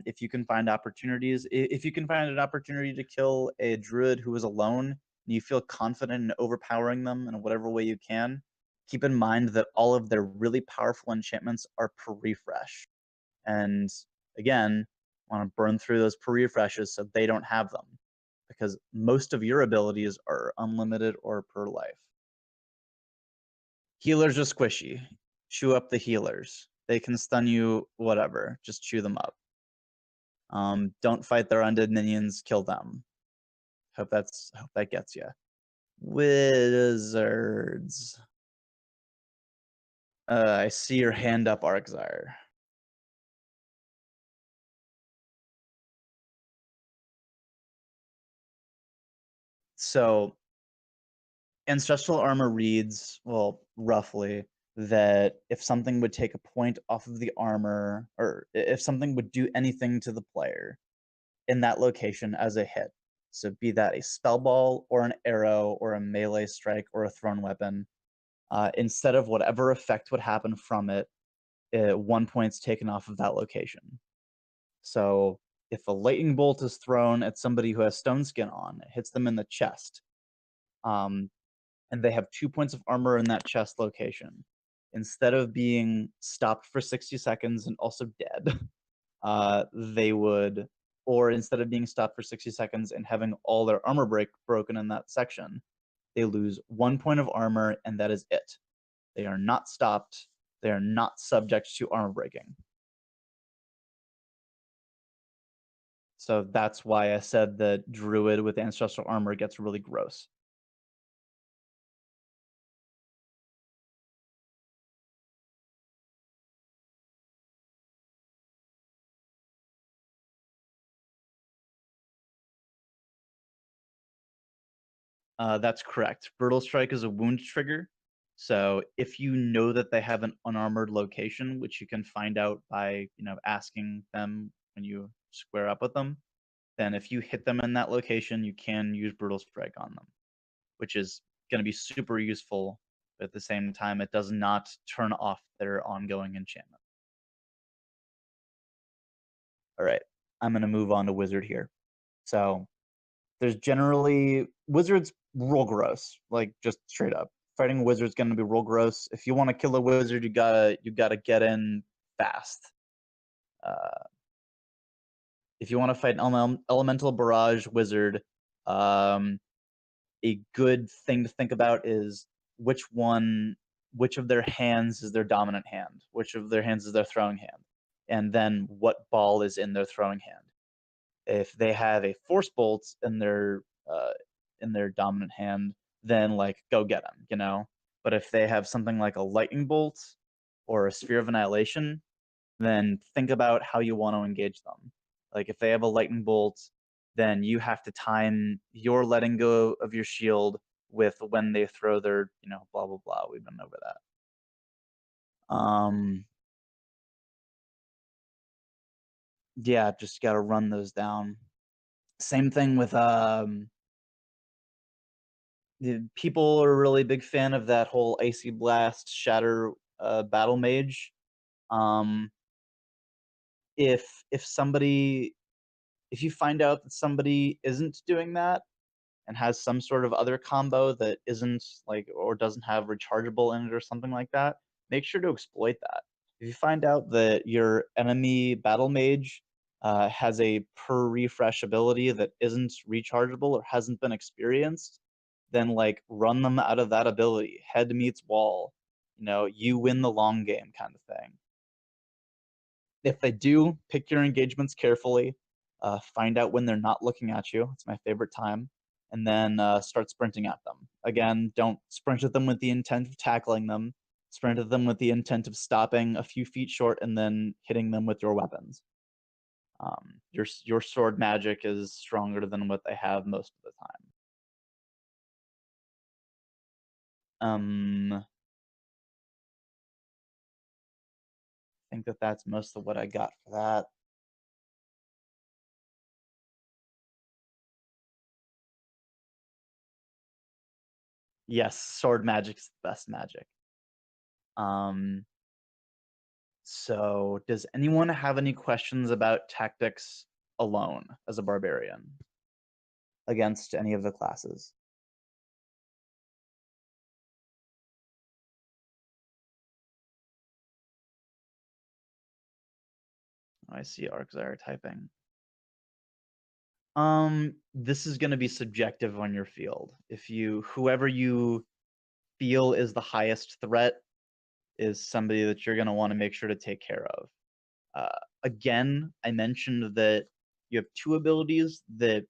if you can find opportunities, if you can find an opportunity to kill a druid who is alone, and you feel confident in overpowering them in whatever way you can, keep in mind that all of their really powerful enchantments are per refresh. And again, want to burn through those per refreshes so they don't have them, because most of your abilities are unlimited or per life. Healers are squishy. Chew up the healers. They can stun you, whatever. Just chew them up. Don't fight their undead minions. Kill them. Hope that gets you. Wizards. I see your hand up, Arxire. So, Ancestral Armor reads, well, roughly, that if something would take a point off of the armor, or if something would do anything to the player in that location as a hit, so be that a spell ball or an arrow or a melee strike or a thrown weapon, instead of whatever effect would happen from it, 1 point's taken off of that location. So if a lightning bolt is thrown at somebody who has stone skin on, it hits them in the chest, and they have 2 points of armor in that chest location. Instead of being stopped for 60 seconds and also dead, they would, or instead of being stopped for 60 seconds and having all their armor broken in that section, they lose 1 point of armor, and that is it. They are not stopped. They are not subject to armor breaking. So that's why I said that Druid with Ancestral Armor gets really gross. That's correct. Brutal Strike is a wound trigger. So if you know that they have an unarmored location, which you can find out by, asking them when you square up with them, then if you hit them in that location, you can use Brutal Strike on them, which is going to be super useful. But at the same time, it does not turn off their ongoing enchantment. All right, I'm going to move on to Wizard here. So there's generally wizards real gross, like just straight up. Fighting a wizard's gonna be real gross. If you want to kill a wizard, you gotta get in fast. If you want to fight an elemental barrage wizard, a good thing to think about is which of their hands is their dominant hand, which of their hands is their throwing hand, and then what ball is in their throwing hand. If they have a force bolt in their dominant hand, then go get them, But if they have something like a lightning bolt or a sphere of annihilation, then think about how you want to engage them. Like if they have a lightning bolt, then you have to time your letting go of your shield with when they throw their, blah blah blah. We've been over that. Yeah, just gotta run those down. Same thing with people are a really big fan of that whole Icy Blast Shatter battle mage. If you find out that somebody isn't doing that and has some sort of other combo that isn't or doesn't have rechargeable in it or something like that, make sure to exploit that. If you find out that your enemy battle mage has a per refresh ability that isn't rechargeable or hasn't been experienced, then run them out of that ability. Head meets wall. You win the long game kind of thing. If they do, pick your engagements carefully. Find out when they're not looking at you. It's my favorite time. And then start sprinting at them. Again, don't sprint at them with the intent of tackling them. Sprint at them with the intent of stopping a few feet short and then hitting them with your weapons. Your sword magic is stronger than what they have most of the time. I think that's most of what I got for that. Yes, sword magic's the best magic. So does anyone have any questions about tactics alone as a barbarian against any of the classes? I see Arxire typing. This is going to be subjective on your field. If whoever you feel is the highest threat is somebody that you're going to want to make sure to take care of. Again, I mentioned that you have 2 abilities that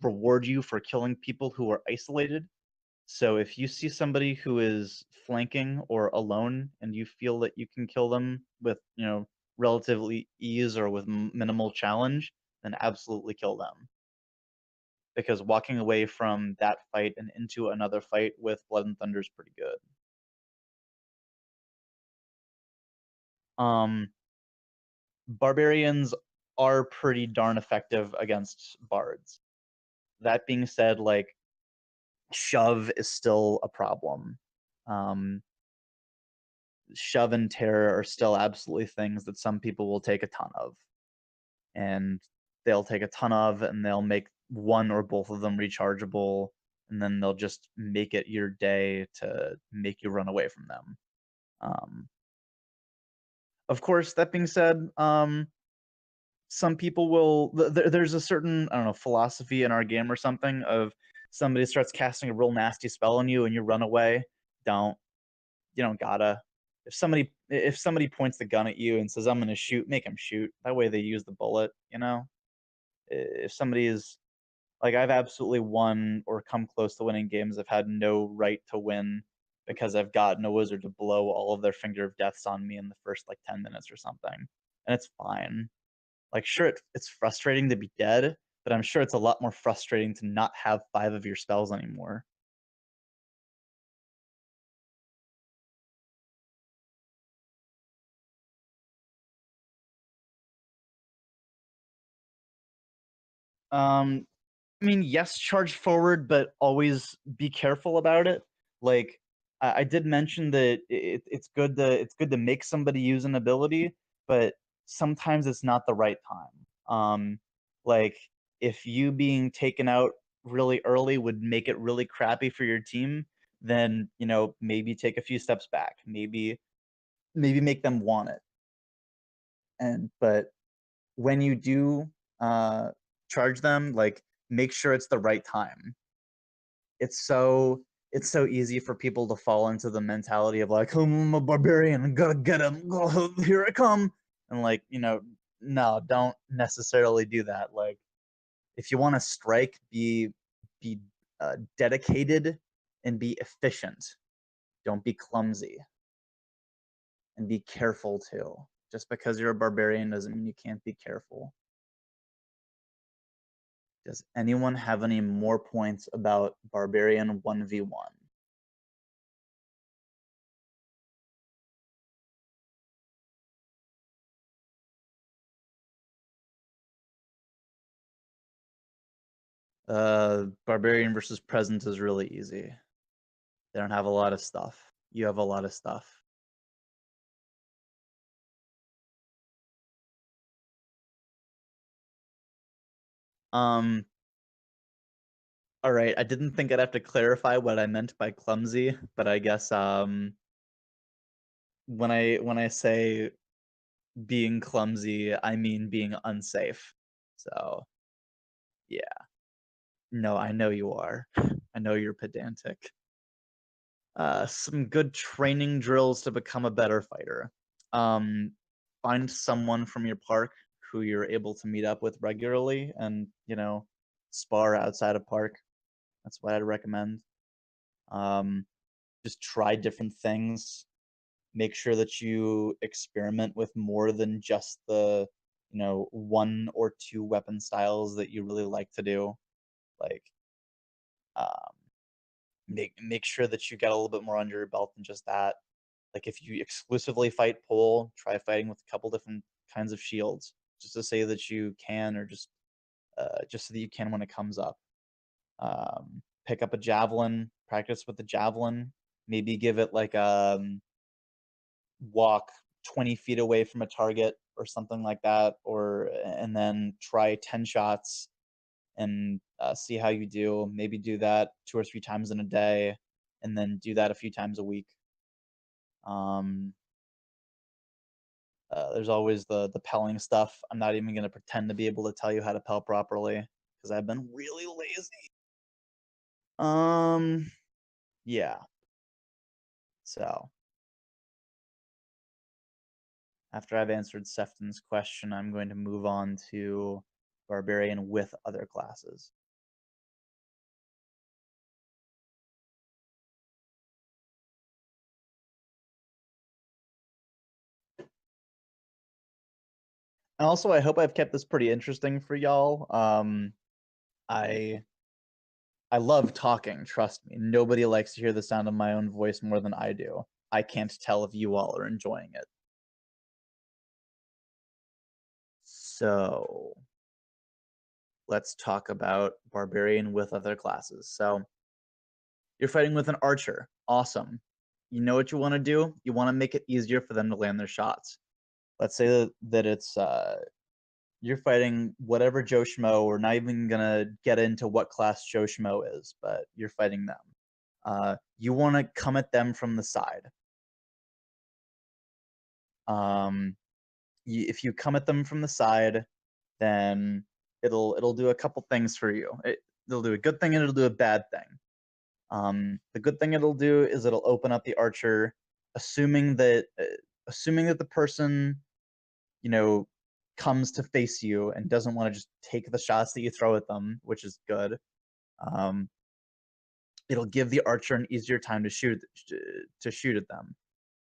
reward you for killing people who are isolated. So if you see somebody who is flanking or alone and you feel that you can kill them with, relatively ease or with minimal challenge, then absolutely kill them. Because walking away from that fight and into another fight with Blood and Thunder is pretty good. Barbarians are pretty darn effective against bards. That being said, like, shove is still a problem. Shove and terror are still absolutely things that some people will take a ton of. And they'll take a ton of, and they'll make one or both of them rechargeable, and then they'll just make it your day to make you run away from them. Of course, that being said, some people will. There's a certain, I don't know, philosophy in our game or something of somebody starts casting a real nasty spell on you and you run away. You don't gotta. If somebody points the gun at you and says, "I'm gonna shoot," make him shoot. That way they use the bullet. If somebody is like, I've absolutely won or come close to winning games I've had no right to win because I've gotten a wizard to blow all of their finger of deaths on me in the first 10 minutes or something, and it's fine. Like, sure, it's frustrating to be dead, but I'm sure it's a lot more frustrating to not have 5 of your spells anymore. I mean, yes, charge forward, but always be careful about it. Like, I did mention that it's good to make somebody use an ability, but sometimes it's not the right time. Like, if you being taken out really early would make it really crappy for your team, then maybe take a few steps back. Maybe make them want it. But when you do charge them, like, make sure it's the right time. It's so easy for people to fall into the mentality of like, oh, I'm a barbarian, I gotta get him, oh, here I come, and like, no, don't necessarily do that. Like, if you want to strike, be dedicated and be efficient. Don't be clumsy, and be careful too. Just because you're a barbarian doesn't mean you can't be careful. Does anyone have any more points about Barbarian 1v1? Barbarian versus Present is really easy. They don't have a lot of stuff. You have a lot of stuff. All right, I didn't think I'd have to clarify what I meant by clumsy, but I guess when I say being clumsy, I mean being unsafe. So, yeah. No, I know you are. I know you're pedantic. Some good training drills to become a better fighter. Find someone from your park who you're able to meet up with regularly and, spar outside of park. That's what I'd recommend. Just try different things. Make sure that you experiment with more than just the, 1 or 2 weapon styles that you really like to do. Like, make sure that you get a little bit more under your belt than just that. Like if you exclusively fight pole, try fighting with a couple different kinds of shields, just to say that you can, or just so that you can when it comes up. Pick up a javelin, practice with the javelin. Maybe give it like walk 20 feet away from a target or something like that, and then try 10 shots and see how you do. Maybe do that 2 or 3 times in a day, and then do that a few times a week. There's always the pelling stuff. I'm not even going to pretend to be able to tell you how to pel properly because I've been really lazy. Yeah. So, after I've answered Sefton's question, I'm going to move on to Barbarian with other classes. And also, I hope I've kept this pretty interesting for y'all. I love talking, trust me. Nobody likes to hear the sound of my own voice more than I do. I can't tell if you all are enjoying it. So, let's talk about Barbarian with other classes. So, you're fighting with an archer. Awesome. You know what you want to do? You want to make it easier for them to land their shots. Let's say that it's you're fighting whatever Joe Schmo. We're not even gonna get into what class Joe Schmo is, but you're fighting them. You want to come at them from the side. If you come at them from the side, then it'll do a couple things for you. It'll do a good thing and it'll do a bad thing. The good thing it'll do is it'll open up the archer, assuming that the person, comes to face you and doesn't want to just take the shots that you throw at them, which is good. It'll give the archer an easier time to shoot at them,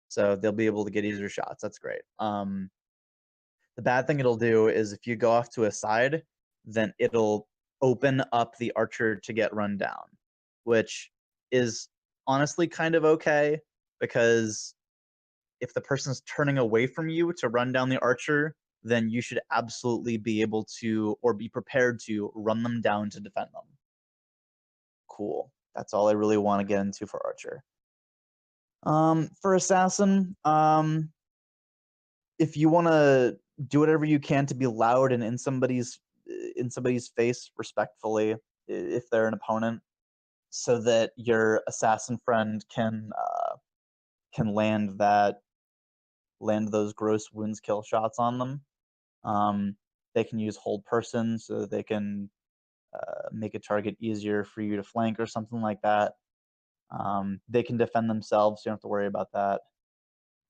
so they'll be able to get easier shots. That's great. The bad thing it'll do is if you go off to a side, then it'll open up the archer to get run down, which is honestly kind of okay, because if the person's turning away from you to run down the archer, then you should absolutely be able to, or be prepared to, run them down to defend them. Cool. That's all I really want to get into for archer. For assassin, if you want to do whatever you can to be loud and in somebody's face respectfully, if they're an opponent, so that your assassin friend can land those gross wounds kill shots on them. They can use hold person, so they can make a target easier for you to flank or something like that. They can defend themselves, so you don't have to worry about that.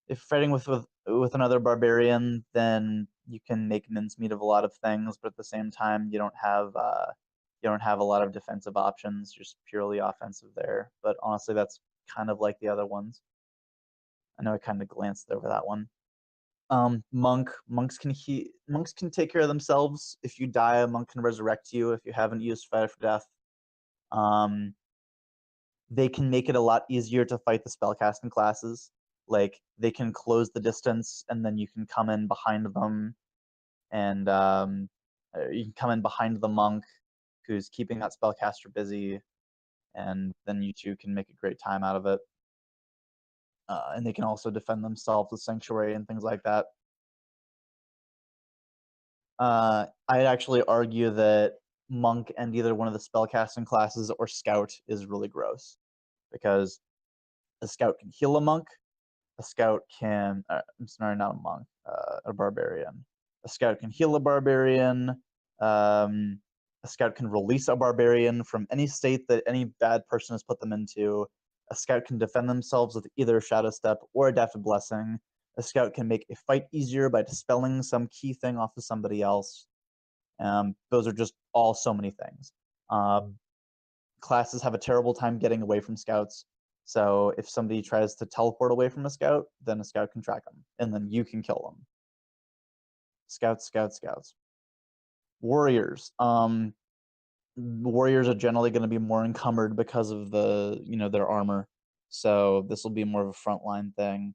If fighting with another barbarian, then you can make mincemeat of a lot of things, but at the same time, you don't have a lot of defensive options, just purely offensive there. But honestly, that's kind of like the other ones. I know I kind of glanced over that one. Monks can take care of themselves. If you die, a monk can resurrect you if you haven't used Fight for Death. They can make it a lot easier to fight the spellcasting classes. Like, they can close the distance, and then you can come in behind them, and you can come in behind the monk who's keeping that spellcaster busy, and then you two can make a great time out of it. And they can also defend themselves with Sanctuary and things like that. I'd actually argue that Monk and either one of the spellcasting classes or Scout is really gross, because a Scout can heal a Monk. A Scout can... I'm sorry, not a Monk. A Barbarian. A Scout can heal a Barbarian. A Scout can release a Barbarian from any state that any bad person has put them into. A Scout can defend themselves with either Shadow Step or Adapted Blessing. A Scout can make a fight easier by dispelling some key thing off of somebody else. Those are just all so many things. Classes have a terrible time getting away from Scouts. So if somebody tries to teleport away from a Scout, then a Scout can track them, and then you can kill them. Scouts. Warriors. warriors are generally going to be more encumbered because of the their armor. So this will be more of a frontline thing.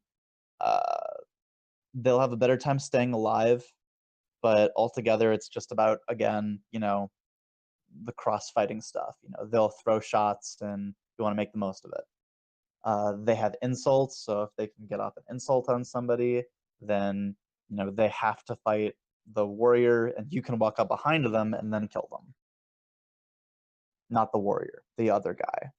They'll have a better time staying alive, but altogether it's just about, again, the cross-fighting stuff. They'll throw shots and you want to make the most of it. They have insults, so if they can get off an insult on somebody, then they have to fight the warrior, and you can walk up behind them and then kill them. Not the warrior, the other guy.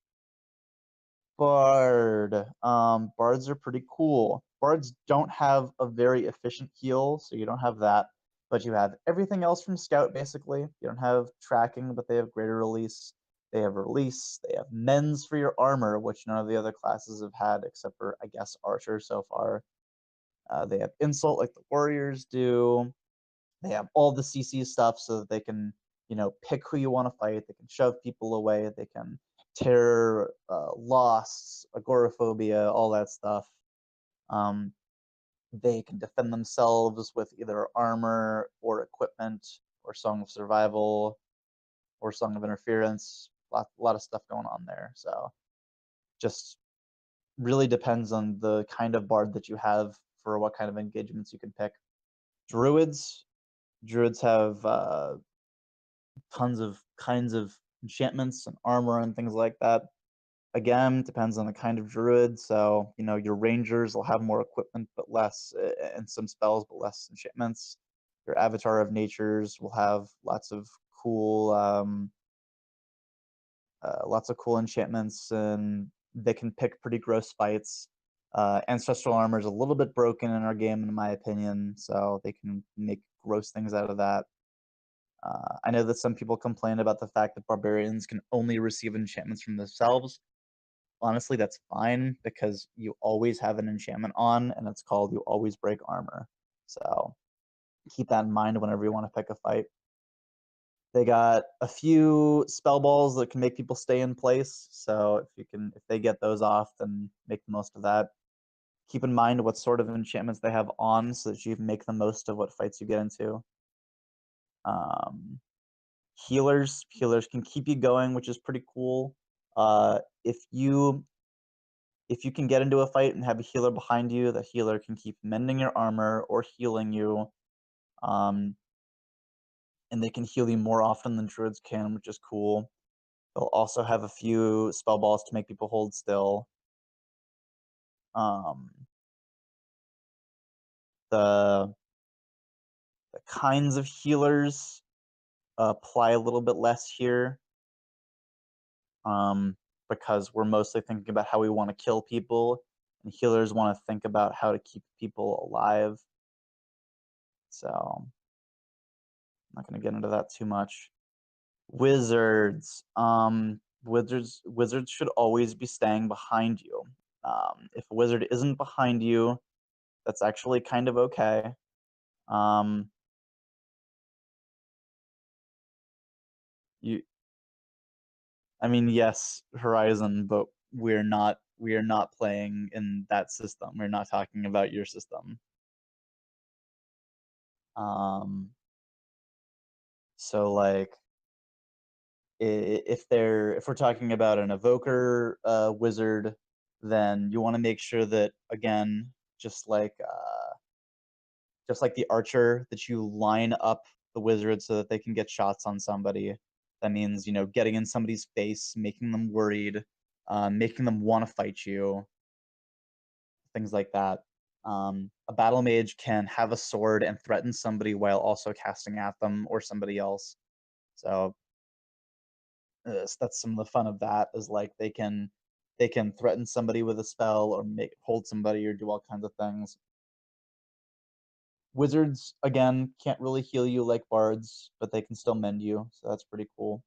Bard. Bards are pretty cool. Bards don't have a very efficient heal, so you don't have that. But you have everything else from Scout, basically. You don't have tracking, but they have greater release. They have release. They have mends for your armor, which none of the other classes have had, except for, I guess, Archer so far. They have insult like the warriors do. They have all the CC stuff so that they can, pick who you want to fight. They can shove people away. They can terror, loss, agoraphobia, all that stuff. They can defend themselves with either armor or equipment or Song of Survival or Song of Interference. A lot of stuff going on there. So just really depends on the kind of bard that you have for what kind of engagements you can pick. Druids have tons of kinds of enchantments and armor and things like that. Again, depends on the kind of druid. So, your rangers will have more equipment but less, and some spells but less enchantments. Your avatar of natures will have lots of cool enchantments, and they can pick pretty gross fights. Ancestral armor is a little bit broken in our game, in my opinion, so they can make gross things out of that. I know that some people complain about the fact that barbarians can only receive enchantments from themselves. Honestly, that's fine, because you always have an enchantment on, and it's called You Always Break Armor. So keep that in mind whenever you want to pick a fight. They got a few spell balls that can make people stay in place. So if they get those off, then make the most of that. Keep in mind what sort of enchantments they have on, so that you make the most of what fights you get into. Healers can keep you going, which is pretty cool. If you can get into a fight and have a healer behind you, the healer can keep mending your armor or healing you. And they can heal you more often than druids can, which is cool. They'll also have a few spell balls to make people hold still. The kinds of healers apply a little bit less here, because we're mostly thinking about how we want to kill people, and healers want to think about how to keep people alive. So I'm not going to get into that too much. Wizards. Wizards should always be staying behind you. If a wizard isn't behind you, that's actually kind of okay. Yes, Horizon, but we are not playing in that system. We're not talking about your system. So like, if we're talking about an evoker wizard, then you want to make sure that, again, just like the archer, that you line up the wizard so that they can get shots on somebody. That means, getting in somebody's face, making them worried, making them want to fight you, things like that. A battle mage can have a sword and threaten somebody while also casting at them or somebody else. So that's some of the fun of that, is like they can threaten somebody with a spell, or hold somebody, or do all kinds of things. Wizards, again, can't really heal you like bards, but they can still mend you, so that's pretty cool.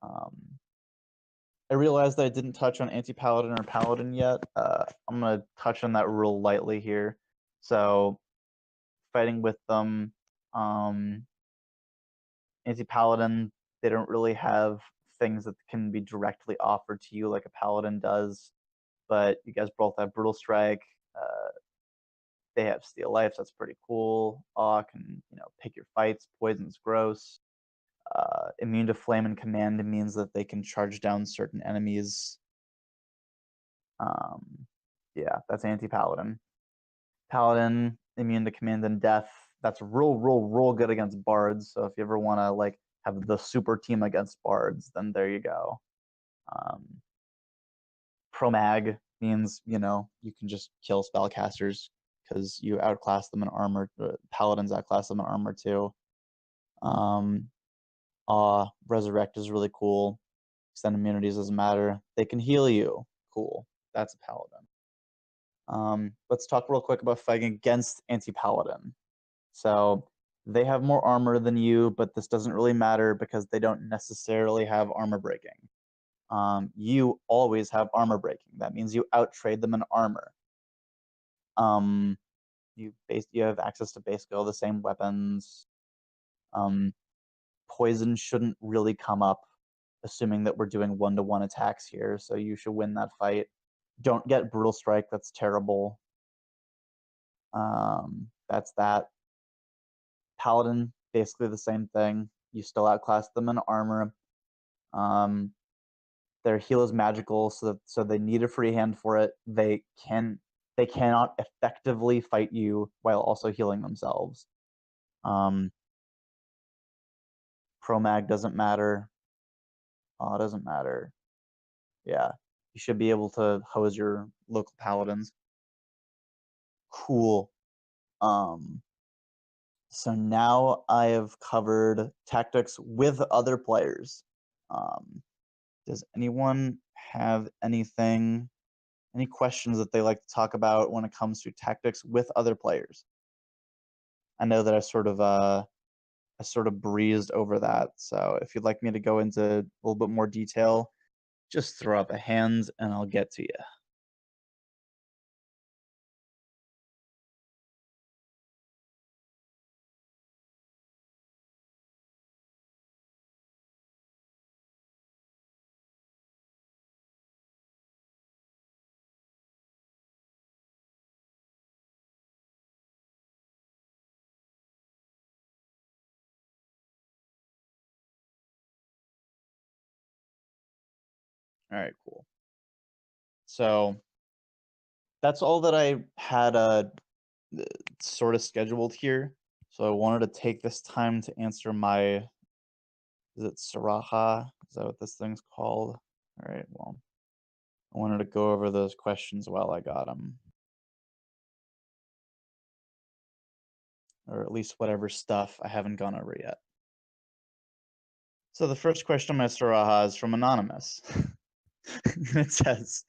I realized that I didn't touch on anti-paladin or paladin yet. I'm going to touch on that real lightly here. So, fighting with them, anti-paladin, they don't really have things that can be directly offered to you like a paladin does, but you guys both have brutal strike. They have steal life, so that's pretty cool. Awe can, pick your fights. Poison's gross. Immune to flame and command means that they can charge down certain enemies. Yeah, that's anti-paladin. Paladin, immune to command and death. That's real good against bards. So if you ever want to like have the super team against bards, then there you go. Promag means, you know, you can just kill spellcasters because you outclass them in armor. Paladins outclass them in armor too. Resurrect is really cool. Extend immunities doesn't matter. They can heal you. Cool. That's a paladin. Let's talk real quick about fighting against anti-paladin. So they have more armor than you, but this doesn't really matter because they don't necessarily have armor breaking. You always have armor breaking. That means you outtrade them in armor. You have access to basically all the same weapons. Poison shouldn't really come up, assuming that we're doing 1-to-1 attacks here, so you should win that fight. Don't get Brutal Strike, that's terrible. That's that. Paladin, basically the same thing. You still outclass them in armor. Their heal is magical, so they need a free hand for it. They cannot effectively fight you while also healing themselves. Promag doesn't matter. It doesn't matter. Yeah, you should be able to hose your local paladins. Cool. So now I have covered tactics with other players. Does anyone have any questions that they like to talk about when it comes to tactics with other players? I know that I sort of breezed over that. So if you'd like me to go into a little bit more detail, just throw up a hand and I'll get to you. All right, cool. So that's all that I had sort of scheduled here. So I wanted to take this time to answer my, is it Saraha? Is that what this thing's called? All right, well, I wanted to go over those questions while I got them. Or at least whatever stuff I haven't gone over yet. So the first question on my Saraha is from Anonymous. It says,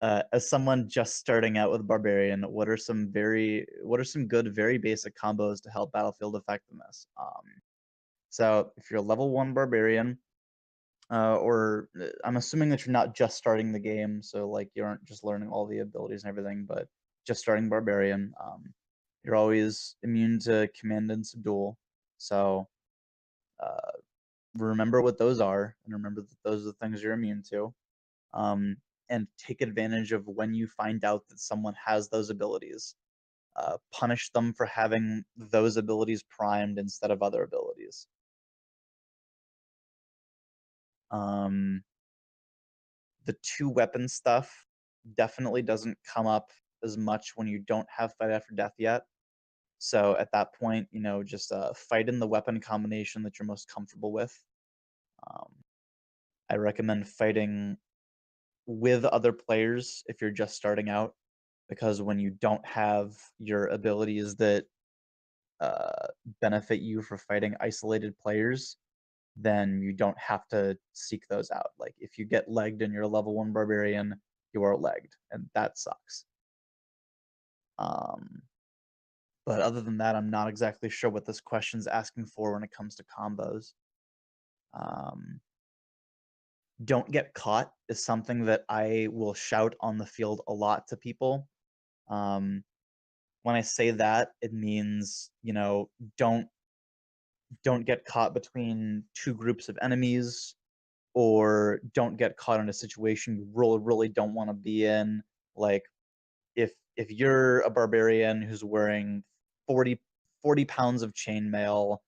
as someone just starting out with Barbarian, what are some good, very basic combos to help battlefield effectiveness? So if you're a level 1 Barbarian, or I'm assuming that you're not just starting the game, so like you aren't just learning all the abilities and everything, but just starting Barbarian, you're always immune to command and subdual. So remember what those are, and remember that those are the things you're immune to. And take advantage of when you find out that someone has those abilities. Punish them for having those abilities primed instead of other abilities. The 2-weapon stuff definitely doesn't come up as much when you don't have Fight After Death yet. So at that point, you know, just fight in the weapon combination that you're most comfortable with. I recommend fighting with other players if you're just starting out, because when you don't have your abilities that benefit you for fighting isolated players, then you don't have to seek those out. Like if you get legged and you're a level 1 Barbarian, you are legged, and that sucks. But other than that, I'm not exactly sure what this question's asking for when it comes to combos. Don't get caught is something that I will shout on the field a lot to people. When I say that, it means, you know, don't get caught between 2 groups of enemies, or don't get caught in a situation you really don't want to be in. Like if you're a barbarian who's wearing 40 pounds of chainmail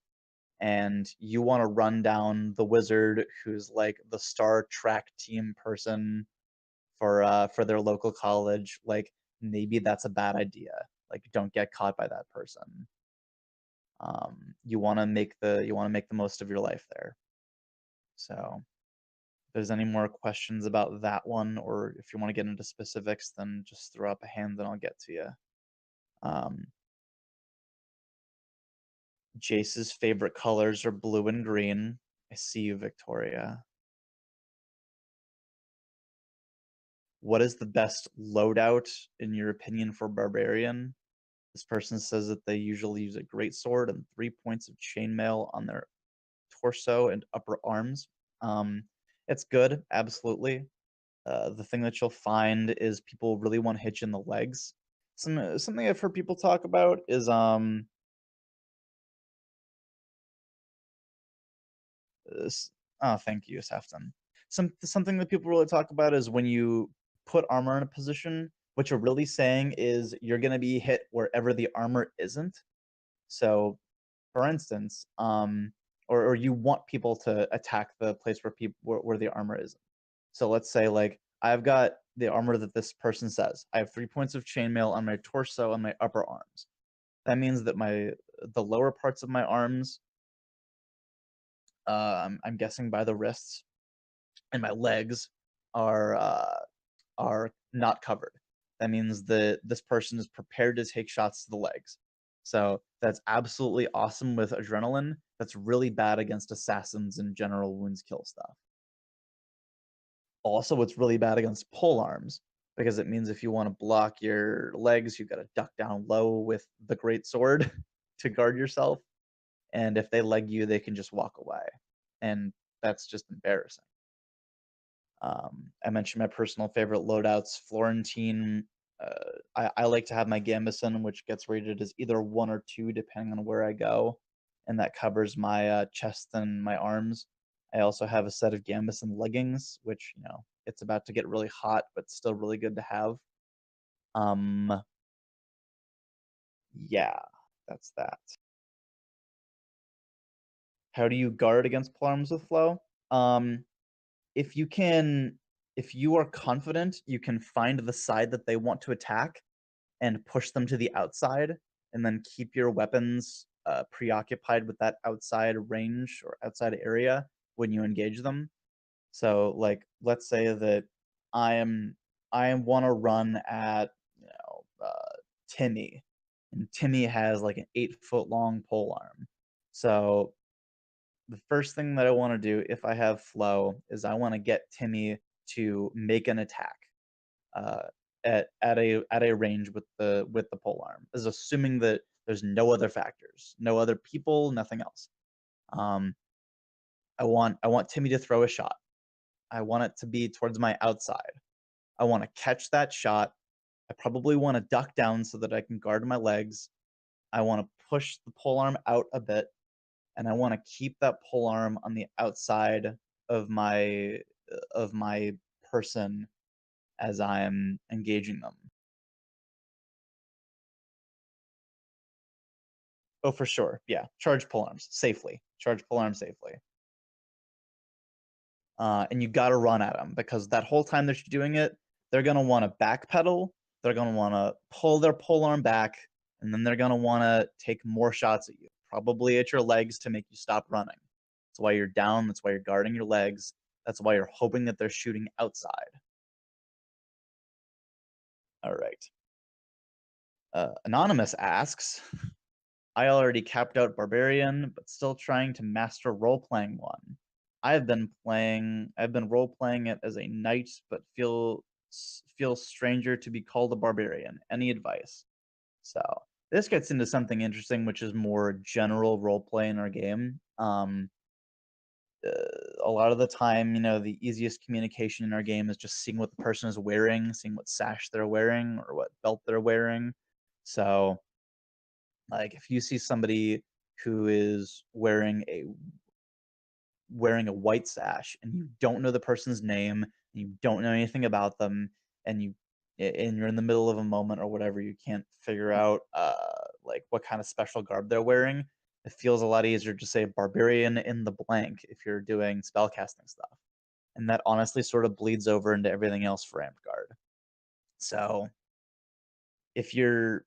and you want to run down the wizard who's like the star track team person for their local college, like maybe that's a bad idea. Like don't get caught by that person. You want to make the most of your life there. So if there's any more questions about that one, or if you want to get into specifics, then just throw up a hand and I'll get to you. Jace's favorite colors are blue and green. I see you, Victoria. What is the best loadout, in your opinion, for Barbarian? This person says that they usually use a greatsword and 3 points of chainmail on their torso and upper arms. It's good, absolutely. The thing that you'll find is people really want to hit you in the legs. Something I've heard people talk about is thank you, Sefton. Something that people really talk about is when you put armor in a position, what you're really saying is you're going to be hit wherever the armor isn't. So, for instance, or you want people to attack the place where the armor isn't. So let's say like I've got the armor that this person says. I have 3 points of chainmail on my torso and my upper arms. That means that the lower parts of my arms, I'm guessing by the wrists, and my legs are not covered. That means that this person is prepared to take shots to the legs. So that's absolutely awesome with adrenaline. That's really bad against assassins and general wounds kill stuff. Also, it's really bad against pole arms, because it means if you want to block your legs, you've got to duck down low with the great sword to guard yourself. And if they leg you, they can just walk away. And that's just embarrassing. I mentioned my personal favorite loadouts. Florentine, I like to have my gambeson, which gets rated as either 1 or 2, depending on where I go. And that covers my chest and my arms. I also have a set of gambeson leggings, which, it's about to get really hot, but still really good to have. Yeah, that's that. How do you guard against polearms with flow? If you are confident, you can find the side that they want to attack and push them to the outside, and then keep your weapons preoccupied with that outside range or outside area when you engage them. So, like, let's say that I want to run at Timmy, and Timmy has like an 8-foot long pole arm. So the first thing that I want to do if I have flow is I want to get Timmy to make an attack at a range with the pole arm, is assuming that there's no other factors, no other people, nothing else. I want Timmy to throw a shot. I want it to be towards my outside. I want to catch that shot. I probably want to duck down so that I can guard my legs. I want to push the polearm out a bit, and I want to keep that polearm on the outside of my person as I am engaging them. Oh, for sure. Yeah. Charge polearms safely. Charge polearms safely. And you got to run at them, because that whole time that you're doing it, they're going to want to backpedal. They're going to want to pull their polearm back, and then they're going to want to take more shots at you, probably at your legs, to make you stop running. That's why you're down. That's why you're guarding your legs. That's why you're hoping that they're shooting outside. All right. Anonymous asks, I already capped out Barbarian, but still trying to master role-playing one. I've been role-playing it as a knight, but feel stranger to be called a barbarian. Any advice? So this gets into something interesting, which is more general roleplay in our game. A lot of the time, the easiest communication in our game is just seeing what the person is wearing, seeing what sash they're wearing or what belt they're wearing. So, like, if you see somebody who is wearing a white sash and you don't know the person's name, and you don't know anything about them, and you're in the middle of a moment or whatever, you can't figure out like what kind of special garb they're wearing, It feels a lot easier to say barbarian in the blank if you're doing spellcasting stuff. And that honestly sort of bleeds over into everything else for Amtgard. So if you're,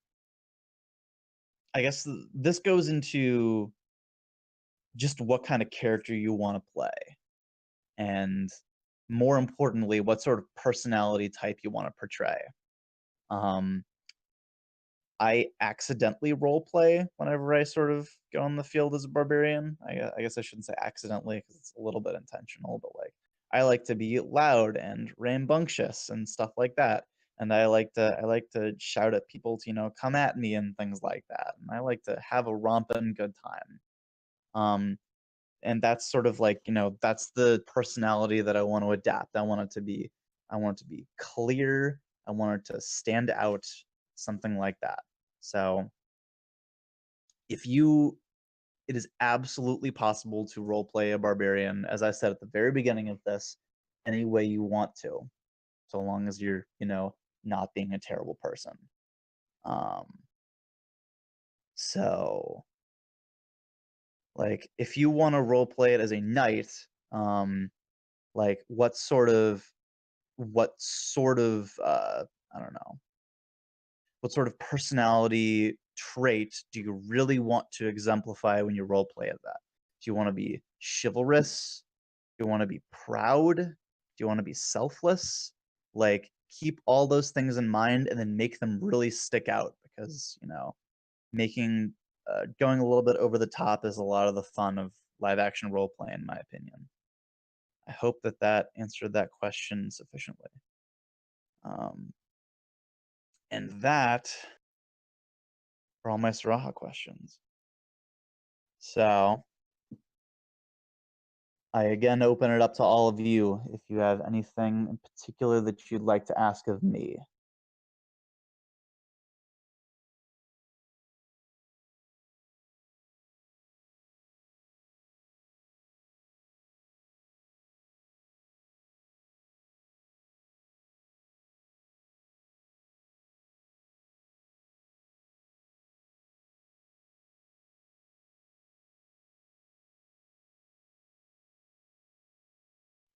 I guess this goes into just what kind of character you want to play. And more importantly, what sort of personality type you want to portray. I accidentally roleplay whenever I sort of go on the field as a barbarian. I guess I shouldn't say accidentally because it's a little bit intentional, but like I like to be loud and rambunctious and stuff like that. And I like to shout at people to, come at me and things like that. And I like to have a romping good time. And that's sort of like, that's the personality that I want to adapt. I want it to be clear. I want it to stand out, something like that. So it is absolutely possible to roleplay a barbarian, as I said at the very beginning of this, any way you want to, so long as you're, not being a terrible person. So like if you want to roleplay it as a knight, like what sort of I don't know, what sort of personality trait do you really want to exemplify when you roleplay at that? Do you want to be chivalrous? Do you want to be proud? Do you want to be selfless? Like keep all those things in mind and then make them really stick out, because making going a little bit over the top is a lot of the fun of live action role play, in my opinion. I hope that answered that question sufficiently. And that for all my Saraha questions. So I again open it up to all of you if you have anything in particular that you'd like to ask of me.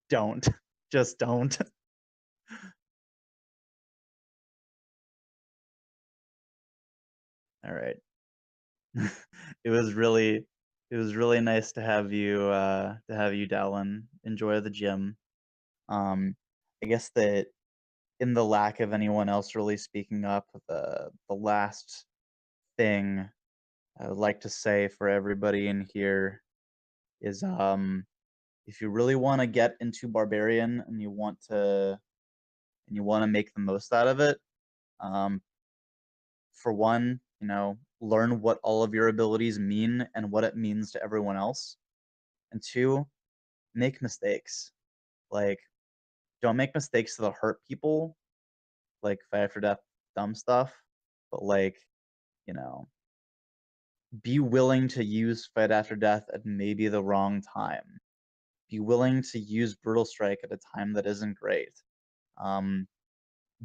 Don't. Just don't. All right. It was really nice to have you Dallin. Enjoy the gym. I guess that in the lack of anyone else really speaking up, the last thing I would like to say for everybody in here is if you really want to get into barbarian and you want to make the most out of it, for one, learn what all of your abilities mean and what it means to everyone else. And two, make mistakes. Like, don't make mistakes that'll hurt people, like fight after death, dumb stuff. But like, be willing to use fight after death at maybe the wrong time. Be willing to use brutal strike at a time that isn't great.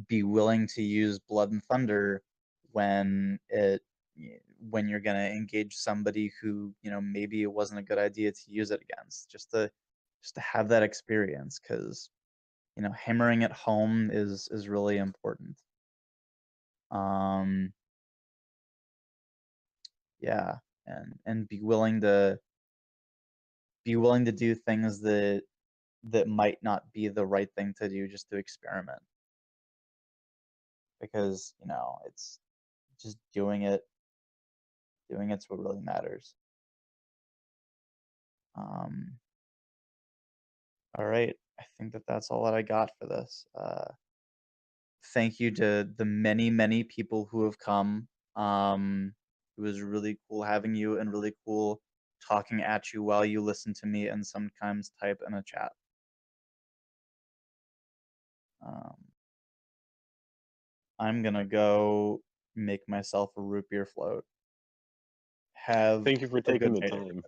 Be willing to use blood and thunder when you're gonna engage somebody who maybe it wasn't a good idea to use it against, just to have that experience, because hammering it home is really important. Yeah, and be willing to do things that might not be the right thing to do, just to experiment, because it's just doing it's what really matters. All right, I think that's all that I got for this. Thank you to the many people who have come. It was really cool having you, and really cool talking at you while you listen to me and sometimes type in a chat. I'm gonna go make myself a root beer float. Thank you for a taking good the night, time.